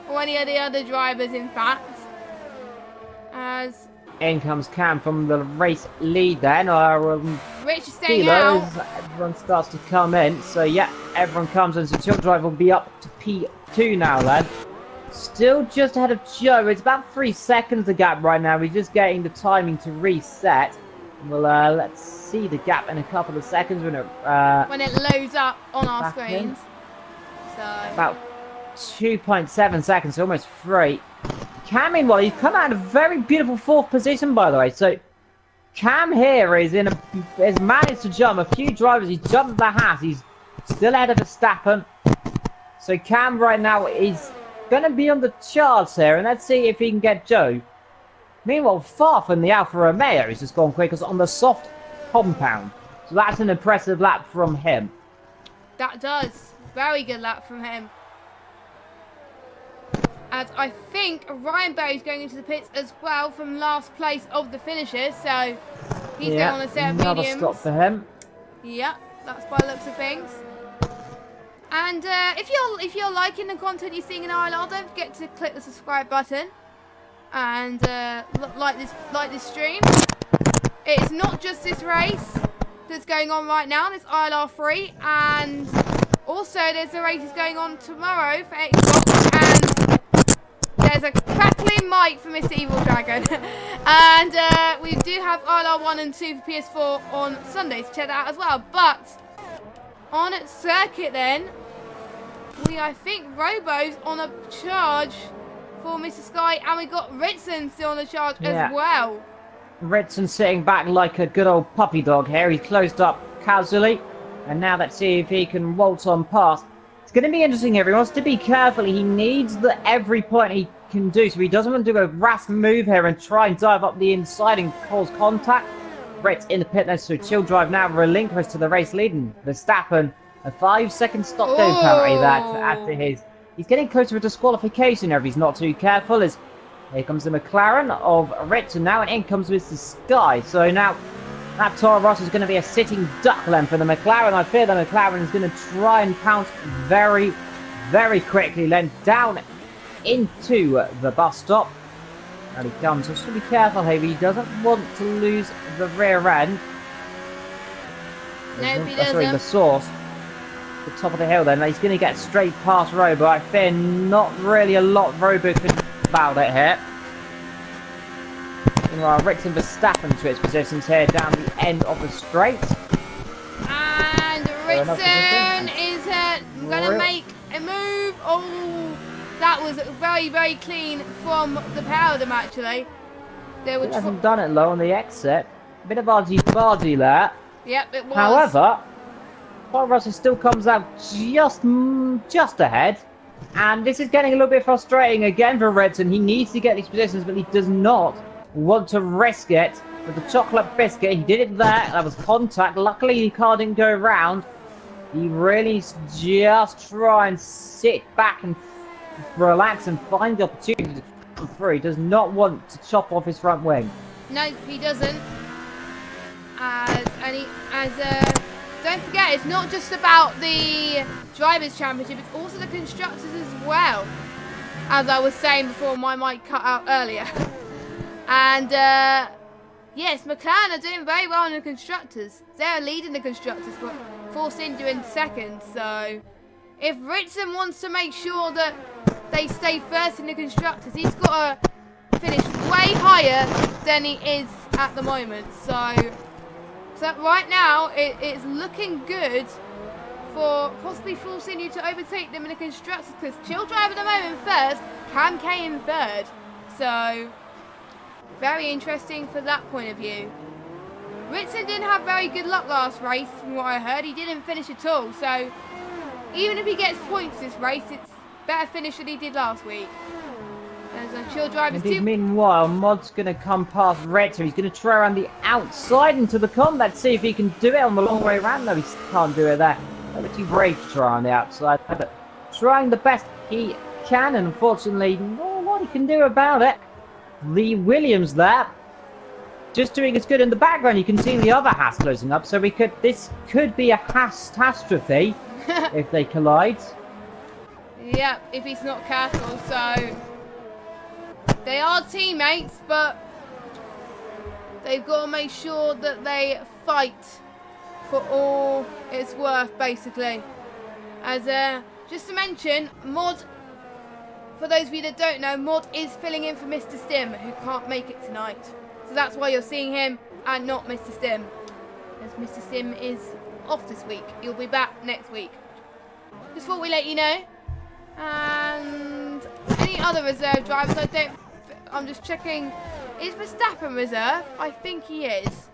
or any of the other drivers, in fact. As in comes Cam from the race lead then. Rich is staying out. Everyone starts to come in. So, yeah, everyone comes in. So, Chill Drive will be up to P2 now then. Still just ahead of Joe. It's about 3 seconds the gap right now. He's just getting the timing to reset. Well, let's see the gap in a couple of seconds when it loads up on our screens. So about 2.7 seconds, almost 3. Cam, meanwhile, he's come out in a very beautiful 4th position, by the way. So Cam here has managed to jump a few drivers. He's jumped the Haas. He's still ahead of Verstappen. So Cam right now is going to be on the charts here, and let's see if he can get Joe. Meanwhile, far from the Alfa Romeo, he's just gone quickest on the soft compound. So that's an impressive lap from him. That does. Very good lap from him. As I think Ryan Berry's going into the pits as well from last place of the finishers, so he's going on a set of mediums. Another stop for him. Yeah, that's by the looks of things. And if you're liking the content you're seeing in ILR, don't forget to click the subscribe button and like this stream. It's not just this race that's going on right now. There's ILR3, and also there's a race that's going on tomorrow for Xbox, and there's a crackling mic for Mr. Evil Dragon. And we do have ILR1 and 2 for PS4 on Sundays. Check that out as well. But on circuit then, I think Robo's on a charge for Mr. Sky, and we got Ritson still on the charge as well. Ritson sitting back like a good old puppy dog here. He's closed up casually, and now let's see if he can waltz on past. It's going to be interesting here. He wants to be careful. He needs every point he can do, so he doesn't want to do a rash move here and try and dive up the inside and cause contact. Ritz in the pit lane, so Chill Drive now relinquished to the race leading Verstappen. A 5-second stop down penalty that after he's getting close to a disqualification if he's not too careful. As here comes the McLaren of Ritz, and now in comes Mr. Sky. So now that Toro Rosso is going to be a sitting duck then for the McLaren. I fear the McLaren is going to try and pounce very, very quickly then down into the bus stop. And he comes, so should be careful here. He doesn't want to lose the rear end. No, he doesn't. Sorry, the source. The top of the hill then. He's going to get straight past Robo. I fear not really a lot Robo could do about it here. Meanwhile, Ritz and Verstappen switch positions here down the end of the straight. And Ritson is going to make a move. Oh, that was very, very clean from the pair of them, actually. He hasn't done it low on the exit. A bit of argy-bargy there. Yep, it was. However, Toro Rosso still comes out just ahead. And this is getting a little bit frustrating again for Ritson. He needs to get these positions, but he does not want to risk it with the chocolate biscuit. He did it there. That was contact. Luckily, the car didn't go round. He really just try and sit back and relax and find the opportunity to come through. He does not want to chop off his front wing. No, he doesn't. Don't forget, it's not just about the Drivers' Championship, it's also the Constructors as well. As I was saying before my mic cut out earlier. And, yes, McLaren are doing very well in the Constructors. They're leading the Constructors, but Force India in second. So, if Ritson wants to make sure that they stay first in the Constructors, he's got to finish way higher than he is at the moment. So right now, it's looking good for possibly Force India to overtake them in the Constructors, because Chill Drive at the moment first, Cam K in third. So, very interesting for that point of view. Ritson didn't have very good luck last race, from what I heard. He didn't finish at all. So, even if he gets points this race, better finish than he did last week. As a Chill Drive is Indeed, meanwhile, Mod's going to come past Rector. He's going to try around the outside into the combat, see if he can do it on the long way around. No, he can't do it there. A bit too brave to try on the outside, but trying the best he can, and unfortunately, not what he can do about it. Lee Williams there, just doing as good in the background. You can see the other Haas closing up, so this could be a Haas catastrophe if they collide. Yeah, if he's not careful. So they are teammates, but they've got to make sure that they fight for all it's worth, basically. As just to mention, Mod, for those of you that don't know, Mod is filling in for Mr. Stim, who can't make it tonight. So that's why you're seeing him and not Mr. Stim, as Mr. Stim is off this week. He'll be back next week. Just thought we'd let you know. And any other reserve drivers, I'm just checking. Is Verstappen reserve? I think he is.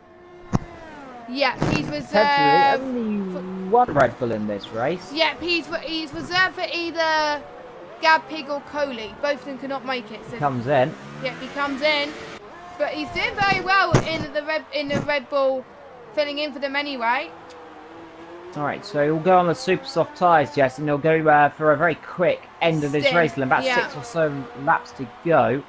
Yeah, he's reserved. Only one Red Bull in this race. Yeah, he's reserved for either Gab, Pig or Coley. Both of them cannot make it. So comes in. Yeah, he comes in. But he's doing very well in the Red Bull, filling in for them anyway. Alright, so he'll go on the super soft tyres, Jess, and he'll go for a very quick end of this race. About 6 or so laps to go.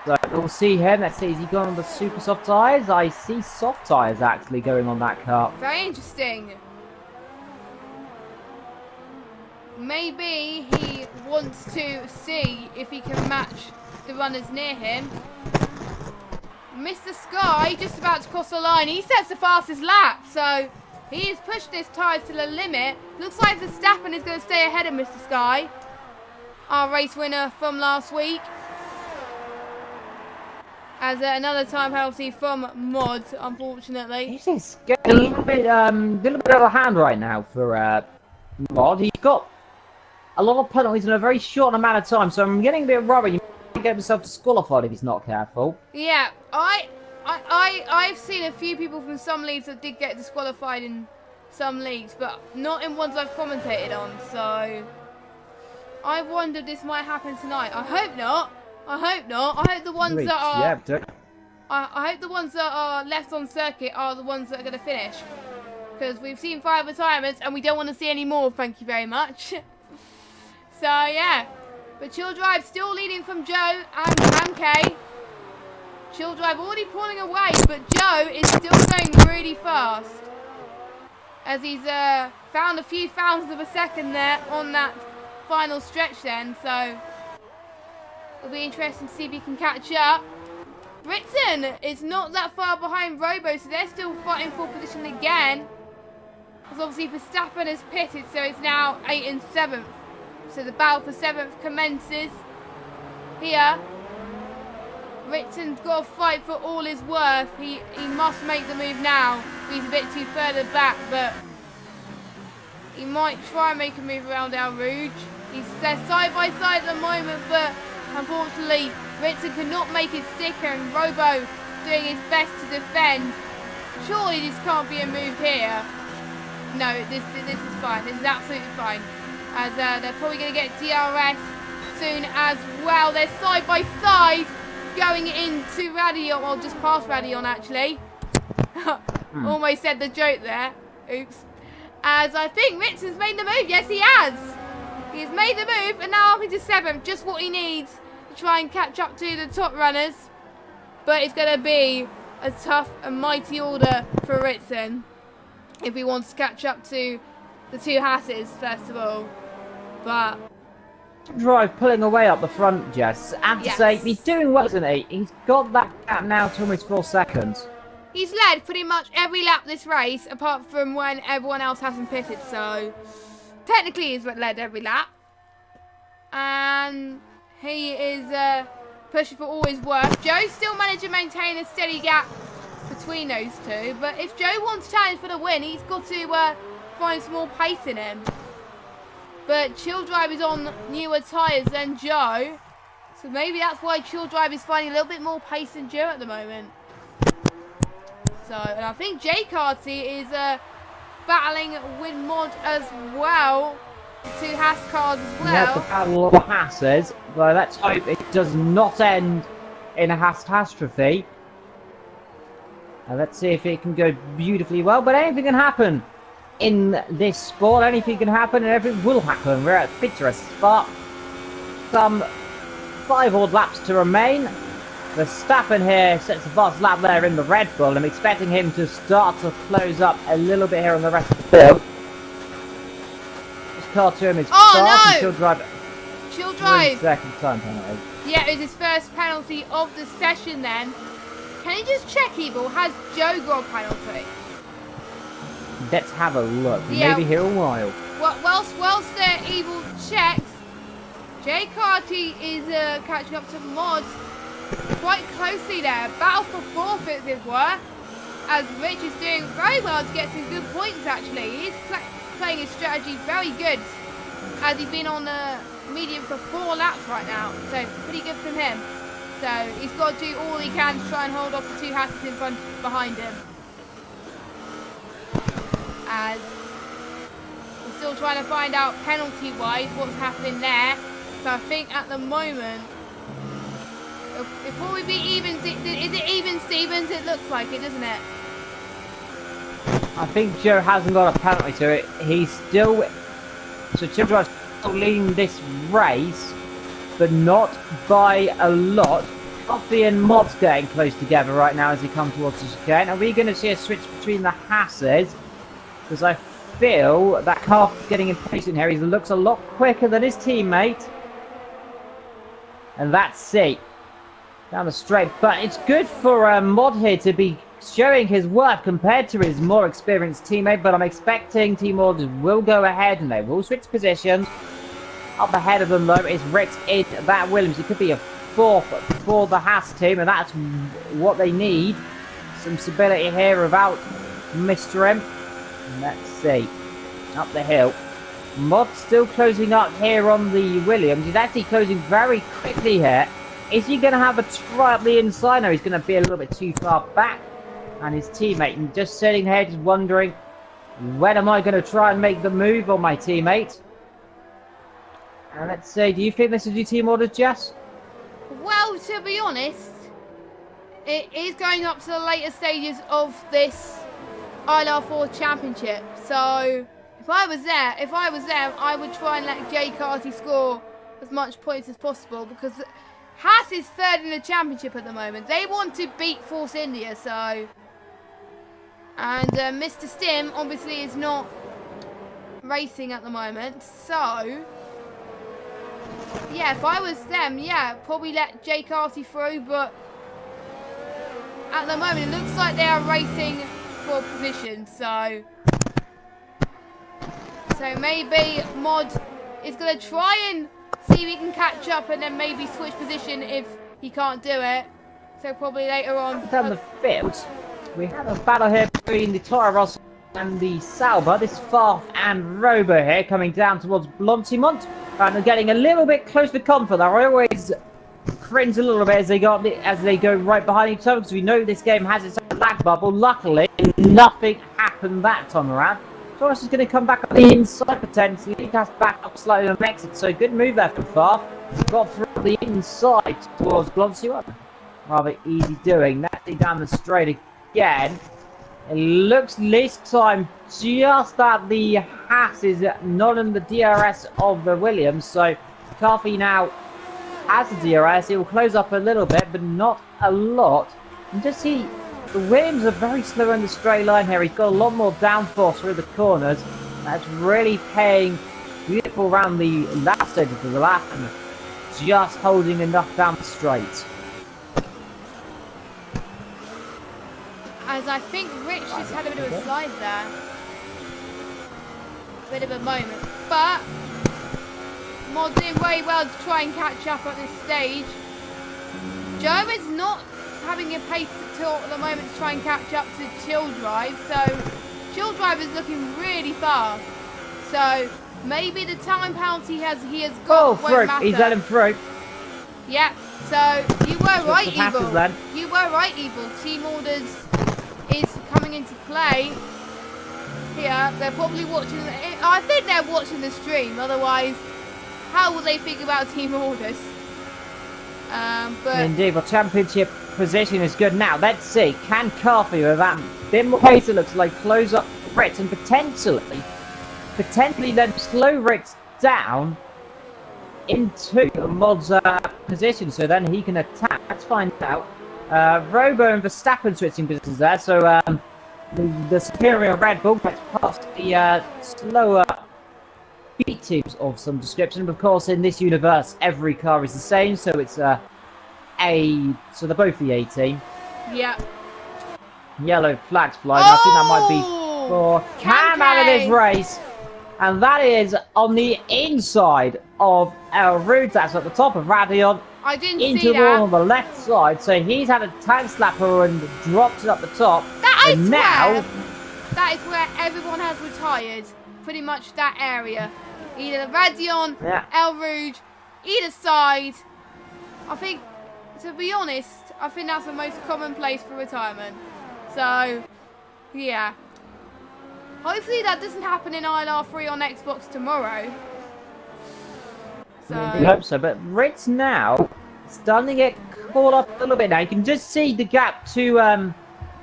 So we'll see him. Let's see, is he going on the super soft tyres? I see soft tyres actually going on that car. Very interesting. Maybe he wants to see if he can match the runners near him. Mr. Sky just about to cross the line. He sets the fastest lap, so he is pushing his tyres to the limit. Looks like Verstappen is going to stay ahead of Mr. Sky, our race winner from last week. As another time penalty from Mod, unfortunately. This is getting a little bit out of hand right now for Mod. He's got a lot of penalties in a very short amount of time, so I'm getting a bit worried. He might get himself disqualified if he's not careful. Yeah, I've seen a few people from some leagues that did get disqualified in some leagues, but not in ones I've commentated on. So I wonder if this might happen tonight. I hope not. I hope not. I hope the ones that are. Yeah, I hope the ones that are left on circuit are the ones that are going to finish, because we've seen 5 retirements and we don't want to see any more. Thank you very much. So yeah, but Chill Drive still leading from Joe and MK. Chill Drive already pulling away, but Joe is still going really fast, as he's found a few thousandths of a second there on that final stretch then. So it'll be interesting to see if he can catch up. Ritson is not that far behind Robo, so they're still fighting for position again. Because obviously Verstappen has pitted, so it's now 8th and 7th. So the battle for 7th commences here. Ritson's got to fight for all his worth. He must make the move now. He's a bit too further back, but he might try and make a move around El Rouge. They're side by side at the moment, but unfortunately Ritson cannot make it stick, and Robo doing his best to defend. Surely this can't be a move here. No, this is fine. This is absolutely fine. As they're probably going to get DRS soon as well. They're side by side going into Radion, or just past Radion actually. Almost said the joke there. Oops. As I think Ritson's made the move. Yes, he has. He has made the move, and now up into 7th. Just what he needs to try and catch up to the top runners. But it's going to be a tough and mighty order for Ritson if he wants to catch up to the two Hasses, first of all. But Drive pulling away up the front, Jess. And to say, he's doing well, isn't he? He's got that gap now to almost 4 seconds. He's led pretty much every lap this race, apart from when everyone else hasn't pitted. So technically he's led every lap. And he is pushing for all his worth. Joe's still managed to maintain a steady gap between those two. But if Joe wants to challenge for the win, he's got to find some more pace in him. But Chill Drive is on newer tyres than Joe. So maybe that's why Chill Drive is finding a little bit more pace than Joe at the moment. So, and I think J Carty is battling with Mod as well. Two Haas cars as We have the well. battle of the Hasses, but let's hope it does not end in a Haas catastrophe. And let's see if it can go beautifully well, but anything can happen in this sport. Anything can happen and everything will happen. We're at picturesque Spa. Some 5 odd laps to remain. Verstappen here sets a fast lap there in the Red Bull. I'm expecting him to start to close up a little bit here on the rest of the field. This car to him is fast and she'll drive. She'll drive. Second time penalty. Yeah, it was his first penalty of the session then. Can you just check, Evil? Has Joe got a penalty? Let's have a look. Yeah. Maybe here a while. Well, whilst Evil checks, Jay Carty is catching up to Mod quite closely there. Battle for fourth, as it were. As Rich is doing very well to get some good points, actually. He's playing his strategy very good, as he's been on medium for 4 laps right now. So, pretty good from him. So, he's got to do all he can to try and hold off the 2 Hasses in front behind him. As we're still trying to find out penalty-wise what's happening there. So, I think at the moment, before we be even, is it even Stevens? It looks like it, doesn't it? I think Joe hasn't got a penalty to it. He's still... So Children's still leading this race, but not by a lot. Coffee and Mod's getting close together right now as he comes towards us again. Are we going to see a switch between the Hasses? Because I feel that Coffee's getting impatient here. He looks a lot quicker than his teammate. And that's it. Down the straight, but it's good for Mod here to be showing his worth compared to his more experienced teammate, but I'm expecting Team Mod will go ahead and they will switch positions. Up ahead of them though is Rick in that Williams. It could be a 4th for the Haas team, and that's what they need. Some stability here without Mr. M. And let's see. Up the hill. Mod still closing up here on the Williams. He's actually closing very quickly here. Is he going to have a try up the inside? No, he's going to be a little bit too far back. And his teammate, and just sitting here, just wondering, when am I going to try and make the move on my teammate? And let's see, do you think this is your team orders, Jess? Well, to be honest, it is going up to the later stages of this ILR4 championship. So, if I was there, I would try and let Jay Carty score as much points as possible, because Haas is 3rd in the championship at the moment. They want to beat Force India, so... And Mr. Stim obviously is not racing at the moment, so... Yeah, if I was them, yeah, probably let Jay Carty through, but... At the moment, it looks like they are racing for position, so... So maybe Mod is going to try and see if he can catch up and then maybe switch position if he can't do it. So probably later on. Down the field, we have a battle here between the Toro Rosso and the Sauber. This Farf and Robo here coming down towards Blantimont. And they're getting a little bit close to comfort. I always cringe a little bit as they go right behind each other, because we know this game has its own lag bubble. Luckily, nothing happened that time around. Torres is going to come back on the inside potentially. He has back up slightly on exit, so good move there from Farf. Got through the inside towards Gloncio. Rather easy doing. Naturally down the straight again. It looks this time just that the Haas is not in the DRS of the Williams, so Coffee now has the DRS. He will close up a little bit, but not a lot. And just see, the Williams are very slow in the straight line here. He's got a lot more downforce through the corners. That's really paying beautiful around the last edge of the lap, and just holding enough down the straight. As I think Rich just had a bit of a slide there. A bit of a moment. But Mod doing very well to try and catch up at this stage. Joe is not having a pace at the moment to try and catch up to Chill Drive. So Chill Drive is looking really fast. So maybe the time penalty he has got won't matter. He's let him through. Yeah, so you were right, Evil. Then. You were right, Evil. Team orders is coming into play here. They're probably watching. I think they're watching the stream. Otherwise, how will they think about team orders? But indeed, well, championship position is good now. Let's see, can Carthy with that bit more pace, it looks like, close up Ritz and potentially then slow Ritz down into Mod's position, so then he can attack. Let's find out. Robo and Verstappen switching positions there, so the superior Red Bull gets past the slower beat teams of some description. But of course, in this universe, every car is the same, so it's so they're both the A team. Yeah. Yellow flags flying. I think that might be for Cam out of this race. And that is on the inside of El Rude. That's at the top of Radion. I didn't into see the that. wall on the left side. So he's had a tank slapper and dropped it up the top. That and now that is where everyone has retired. Pretty much that area. Either Radion, El Rouge, either side. I think, to be honest, I think that's the most common place for retirement. So, yeah. Hopefully that doesn't happen in ILR3 on Xbox tomorrow. So I hope so, but Ritz now starting to get caught up a little bit now. You can just see the gap to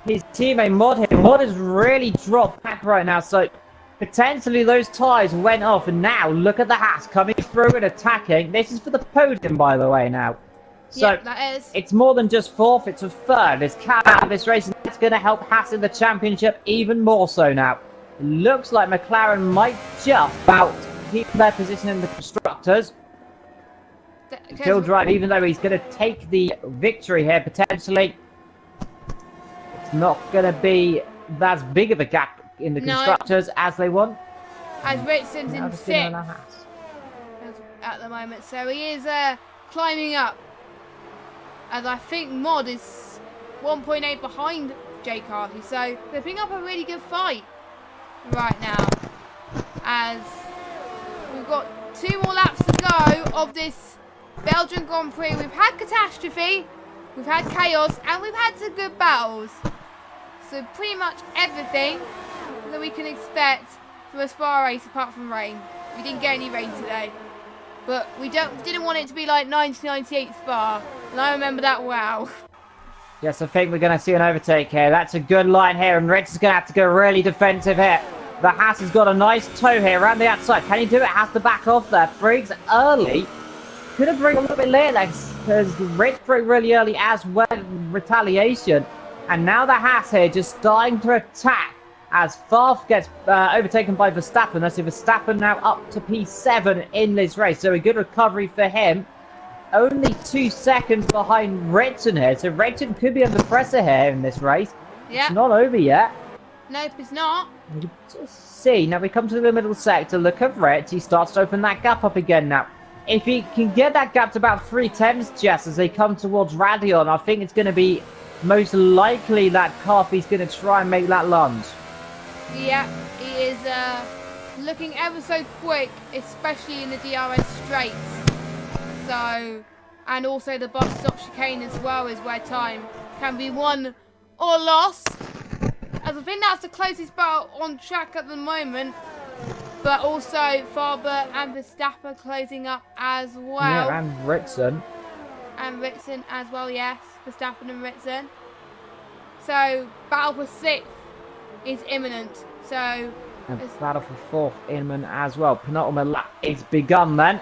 his teammate Mod here. Mod has really dropped back right now, so potentially those tyres went off, and now look at the Haas coming through and attacking. This is for the podium, by the way, now. So yeah, that is. It's more than just fourth, it's a third. There's cat out of this race, and it's going to help Haas in the championship even more so now. It looks like McLaren might just about keep their position in the constructors. Still drive, even though he's going to take the victory here, potentially. It's not going to be as big of a gap in the constructors as they want. As Ritson's in sixth at the moment, so he is climbing up. As I think Mod is 1.8 behind Jay Carthy, so they're picking up a really good fight right now. As we've got 2 more laps to go of this Belgian Grand Prix. We've had catastrophe, we've had chaos, and we've had some good battles. So pretty much everything that we can expect from a Spa race apart from rain. We didn't get any rain today. But we didn't want it to be like 1998 Spa. And I remember that well. Yes, I think we're going to see an overtake here. That's a good line here, and Ritz is going to have to go really defensive here. The Haas has got a nice toe here around the outside. Can he do it? Has to back off there. Briggs early. Could have bring a little bit later, because Ritz broke really early as well. Retaliation. And now the Haas here just starting to attack as Farf gets overtaken by Verstappen. That's Verstappen now up to P7 in this race. So a good recovery for him. Only 2 seconds behind Redson here. So Redson could be under pressure here in this race. Yeah. It's not over yet. Nope, it's not. You can just see. Now we come to the middle sector. Look at Red. He starts to open that gap up again now. If he can get that gap to about 3/10, Jess, as they come towards Radion, I think it's going to be most likely that Carthy's going to try and make that lunge. Yeah, he is looking ever so quick, especially in the DRS straights. So, and also the bus stop chicane as well is where time can be won or lost. As I think that's the closest battle on track at the moment. But also Farber and Verstappen closing up as well. Yeah, and Ritson. And Ritson as well, yes. Verstappen and Ritson. So, battle for 6th is imminent. So, and battle for 4th imminent as well. Penultimate lap is begun then.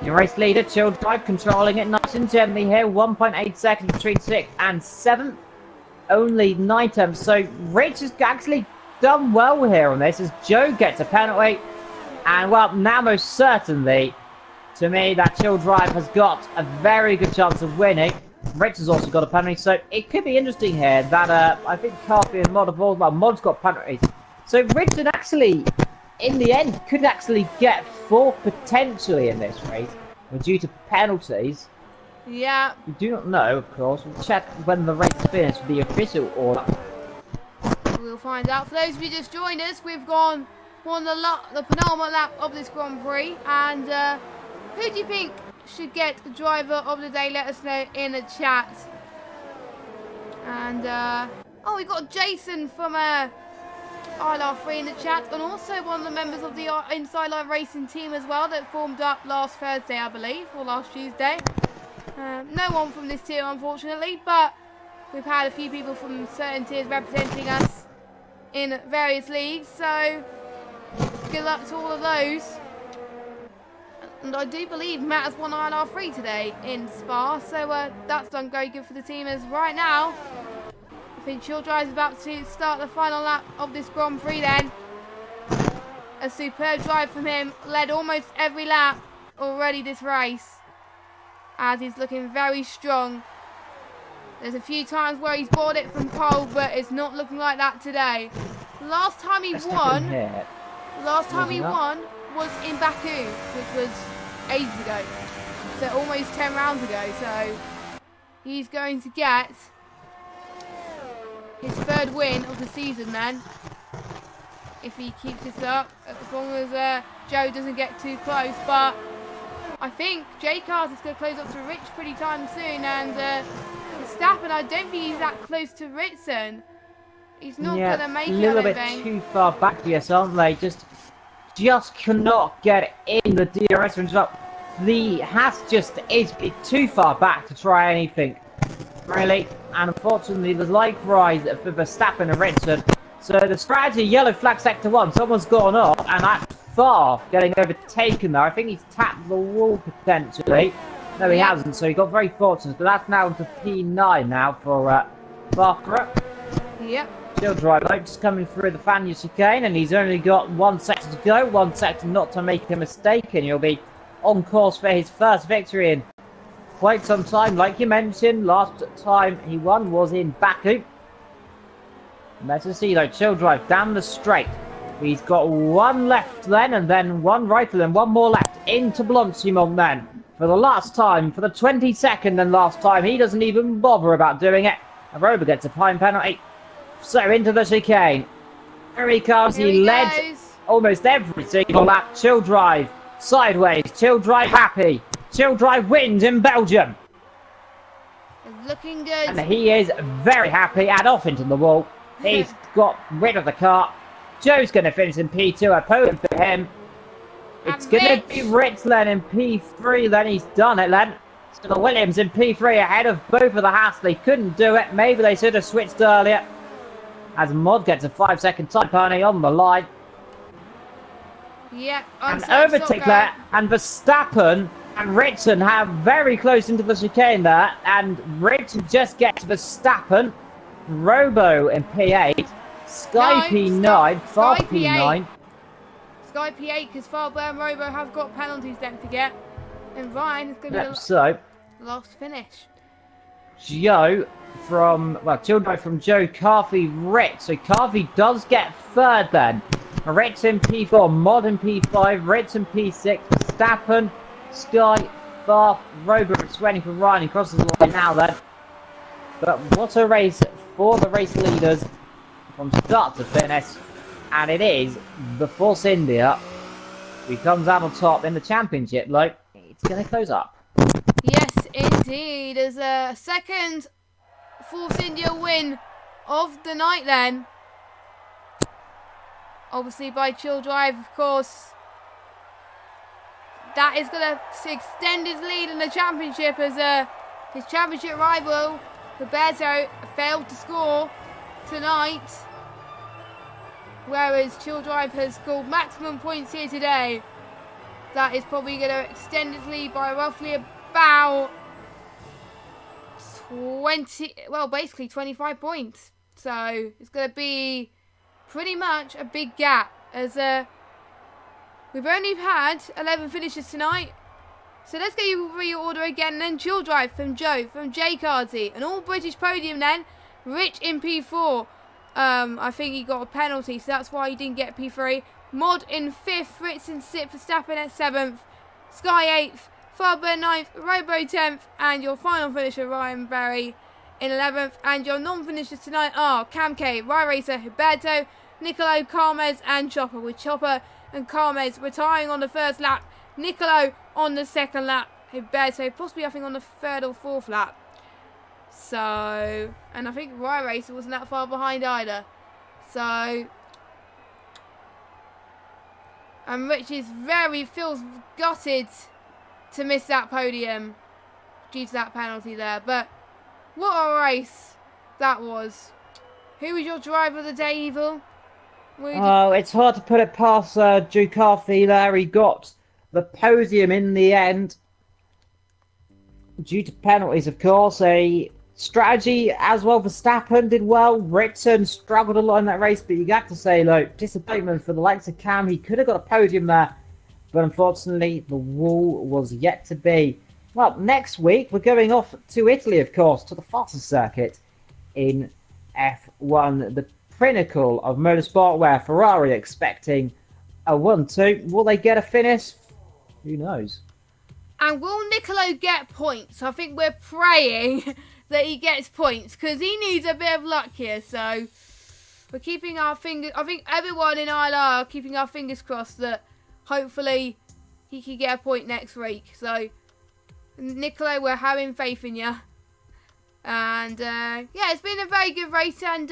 Your race leader, Chill Drive, controlling it nice and gently here. 1.8 seconds between 6th and 7th. Only 9 tenths. So, Rich has actually done well here on this as Joe gets a penalty. And, well, now most certainly, to me, that Chill Drive has got a very good chance of winning. Rich has also got a penalty, so it could be interesting here that I think Carthy and Mod have all, well, Mod's got penalties. So Richard actually, in the end, could actually get 4th potentially in this race, due to penalties. Yeah. We do not know, of course. We'll check when the race is finished with the official order. We'll find out. For those of you just joined us, we've won the penultimate lap of this Grand Prix. And who do you think should get the driver of the day? Let us know in the chat. And oh, we got Jason from ILR3 in the chat, and also one of the members of the IndyILR racing team as well that formed up last Thursday, I believe, or last Tuesday. No one from this tier, unfortunately, but we've had a few people from certain tiers representing us in various leagues, so good luck to all of those. And I do believe Matt has won ILR3 today in Spa, so that's done very good for the team. As right now, I think Childrive is about to start the final lap of this Grand Prix then. A superb drive from him, led almost every lap already this race, as he's looking very strong. There's a few times where he's bought it from pole, but it's not looking like that today. Last time he won was in Baku, which was ages ago, so almost 10 rounds ago. So he's going to get his third win of the season then, if he keeps this up, as long as Joe doesn't get too close. But I think J-Cars is going to close up to Rich pretty time soon, and Verstappen, I don't think he's that close to Ritson. He's not going to make it, a little bit too far back, yes, aren't they? Just cannot get in the DRS range up. The Haas just is too far back to try anything, really. And unfortunately, there's likewise for Verstappen and Ritson. So the strategy, yellow flag sector 1, someone's gone up, and that's far getting overtaken there. I think he's tapped the wall potentially. No, he hasn't, so he got very fortunate. But that's now into P9 now for Barker. Yep. Still drive just coming through the Fania chicane, and he's only got 1 sector to go, 1 sector not to make a mistake, and he'll be on course for his first victory in quite some time. Like you mentioned, last time he won was in Baku. Let's see though, chill drive down the straight. He's got 1 left then, and then 1 right, and then 1 more left into Blanchimont then. For the last time, for the 22nd and last time, he doesn't even bother about doing it. Aroba gets a time penalty. So into the chicane. Here he comes. He led almost every single lap. Chill drive sideways. Chill drive happy. Chill drive wins in Belgium. Looking good. And he is very happy and off into the wall. He's got rid of the car. Joe's going to finish in P2. A podium for him. It's going to be Ritz then in P3. Then he's done it then. So Williams in P3 ahead of both of the Haas. They couldn't do it. Maybe they should have switched earlier. As Mod gets a 5-second time penalty on the line. Yeah, and overtake there. And Verstappen and Ritson have very close into the chicane there. And Ritson just gets Verstappen. Robo in P8. Sky P9. Far P9. Sky P8 because Farber and Robo have got penalties, don't forget. And Ryan is going to be the last finish. Joe from, well, children from Joe, Carthy, Ritz. So Carthy does get third then. Ritz in P4, Mod in P5, Ritz in P6, Verstappen, Sky, Far, Robo waiting for Ryan. He crosses the line now then. But what a race for the race leaders from start to finish. And it is the Force India who comes out on top in the championship. Like, it's going to close up. Yes, indeed. As a second Force India win of the night then. Obviously by Chill Drive, of course. That is going to extend his lead in the championship as his championship rival, Roberto, failed to score tonight. Whereas Chill Drive has scored maximum points here today. That is probably going to extend its lead by roughly about 20, well, basically 25 points. So it's going to be pretty much a big gap as we've only had 11 finishes tonight. So let's get you reorder again. And then Chill Drive from Joe, from J Cardsy, an all British podium then. Rich in P4. I think he got a penalty, so that's why he didn't get P3. Mod in 5th, Ritz in 6th, Verstappen at 7th, Sky 8th, Farber 9th, Robo 10th, and your final finisher, Ryan Berry, in 11th. And your non-finishers tonight are Cam K, Rye Racer, Huberto, Nicolo, Carmez, and Chopper, with Chopper and Carmez retiring on the first lap, Nicolo on the second lap, Huberto possibly I think on the third or fourth lap. So, and I think Rye Racer wasn't that far behind either. So, And Rich is feels gutted to miss that podium due to that penalty there. But what a race that was. Who was your driver of the day, Evil? Oh, it's hard to put it past Ducati there. He got the podium in the end due to penalties, of course. A strategy as well. Verstappen did well. Ritson struggled a lot in that race, but you got to say, look, disappointment for the likes of Cam. He could have got a podium there, but unfortunately, the wall was yet to be. Well, next week, we're going off to Italy, of course, to the fastest circuit in F1, the pinnacle of motorsport, where Ferrari expecting a 1-2. Will they get a finish? Who knows? And will Nicolo get points? I think we're praying that he gets points because he needs a bit of luck here. So we're keeping our fingers. I think everyone in ILR are keeping our fingers crossed that hopefully he can get a point next week. So Nicolo, we're having faith in you. And yeah, it's been a very good race, and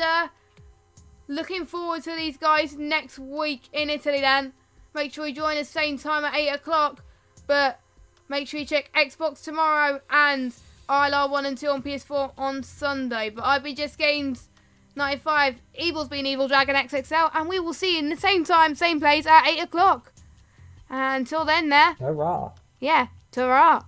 looking forward to these guys next week in Italy then. Make sure you join us same time at 8 o'clock. But make sure you check Xbox tomorrow and ILR 1 and 2 on PS4 on Sunday. But I've been Just Games 95. Evil's been Evil Dragon XXL. And we will see you in the same time, same place at 8 o'clock. And until then there. Hurrah. Yeah, ta-ra.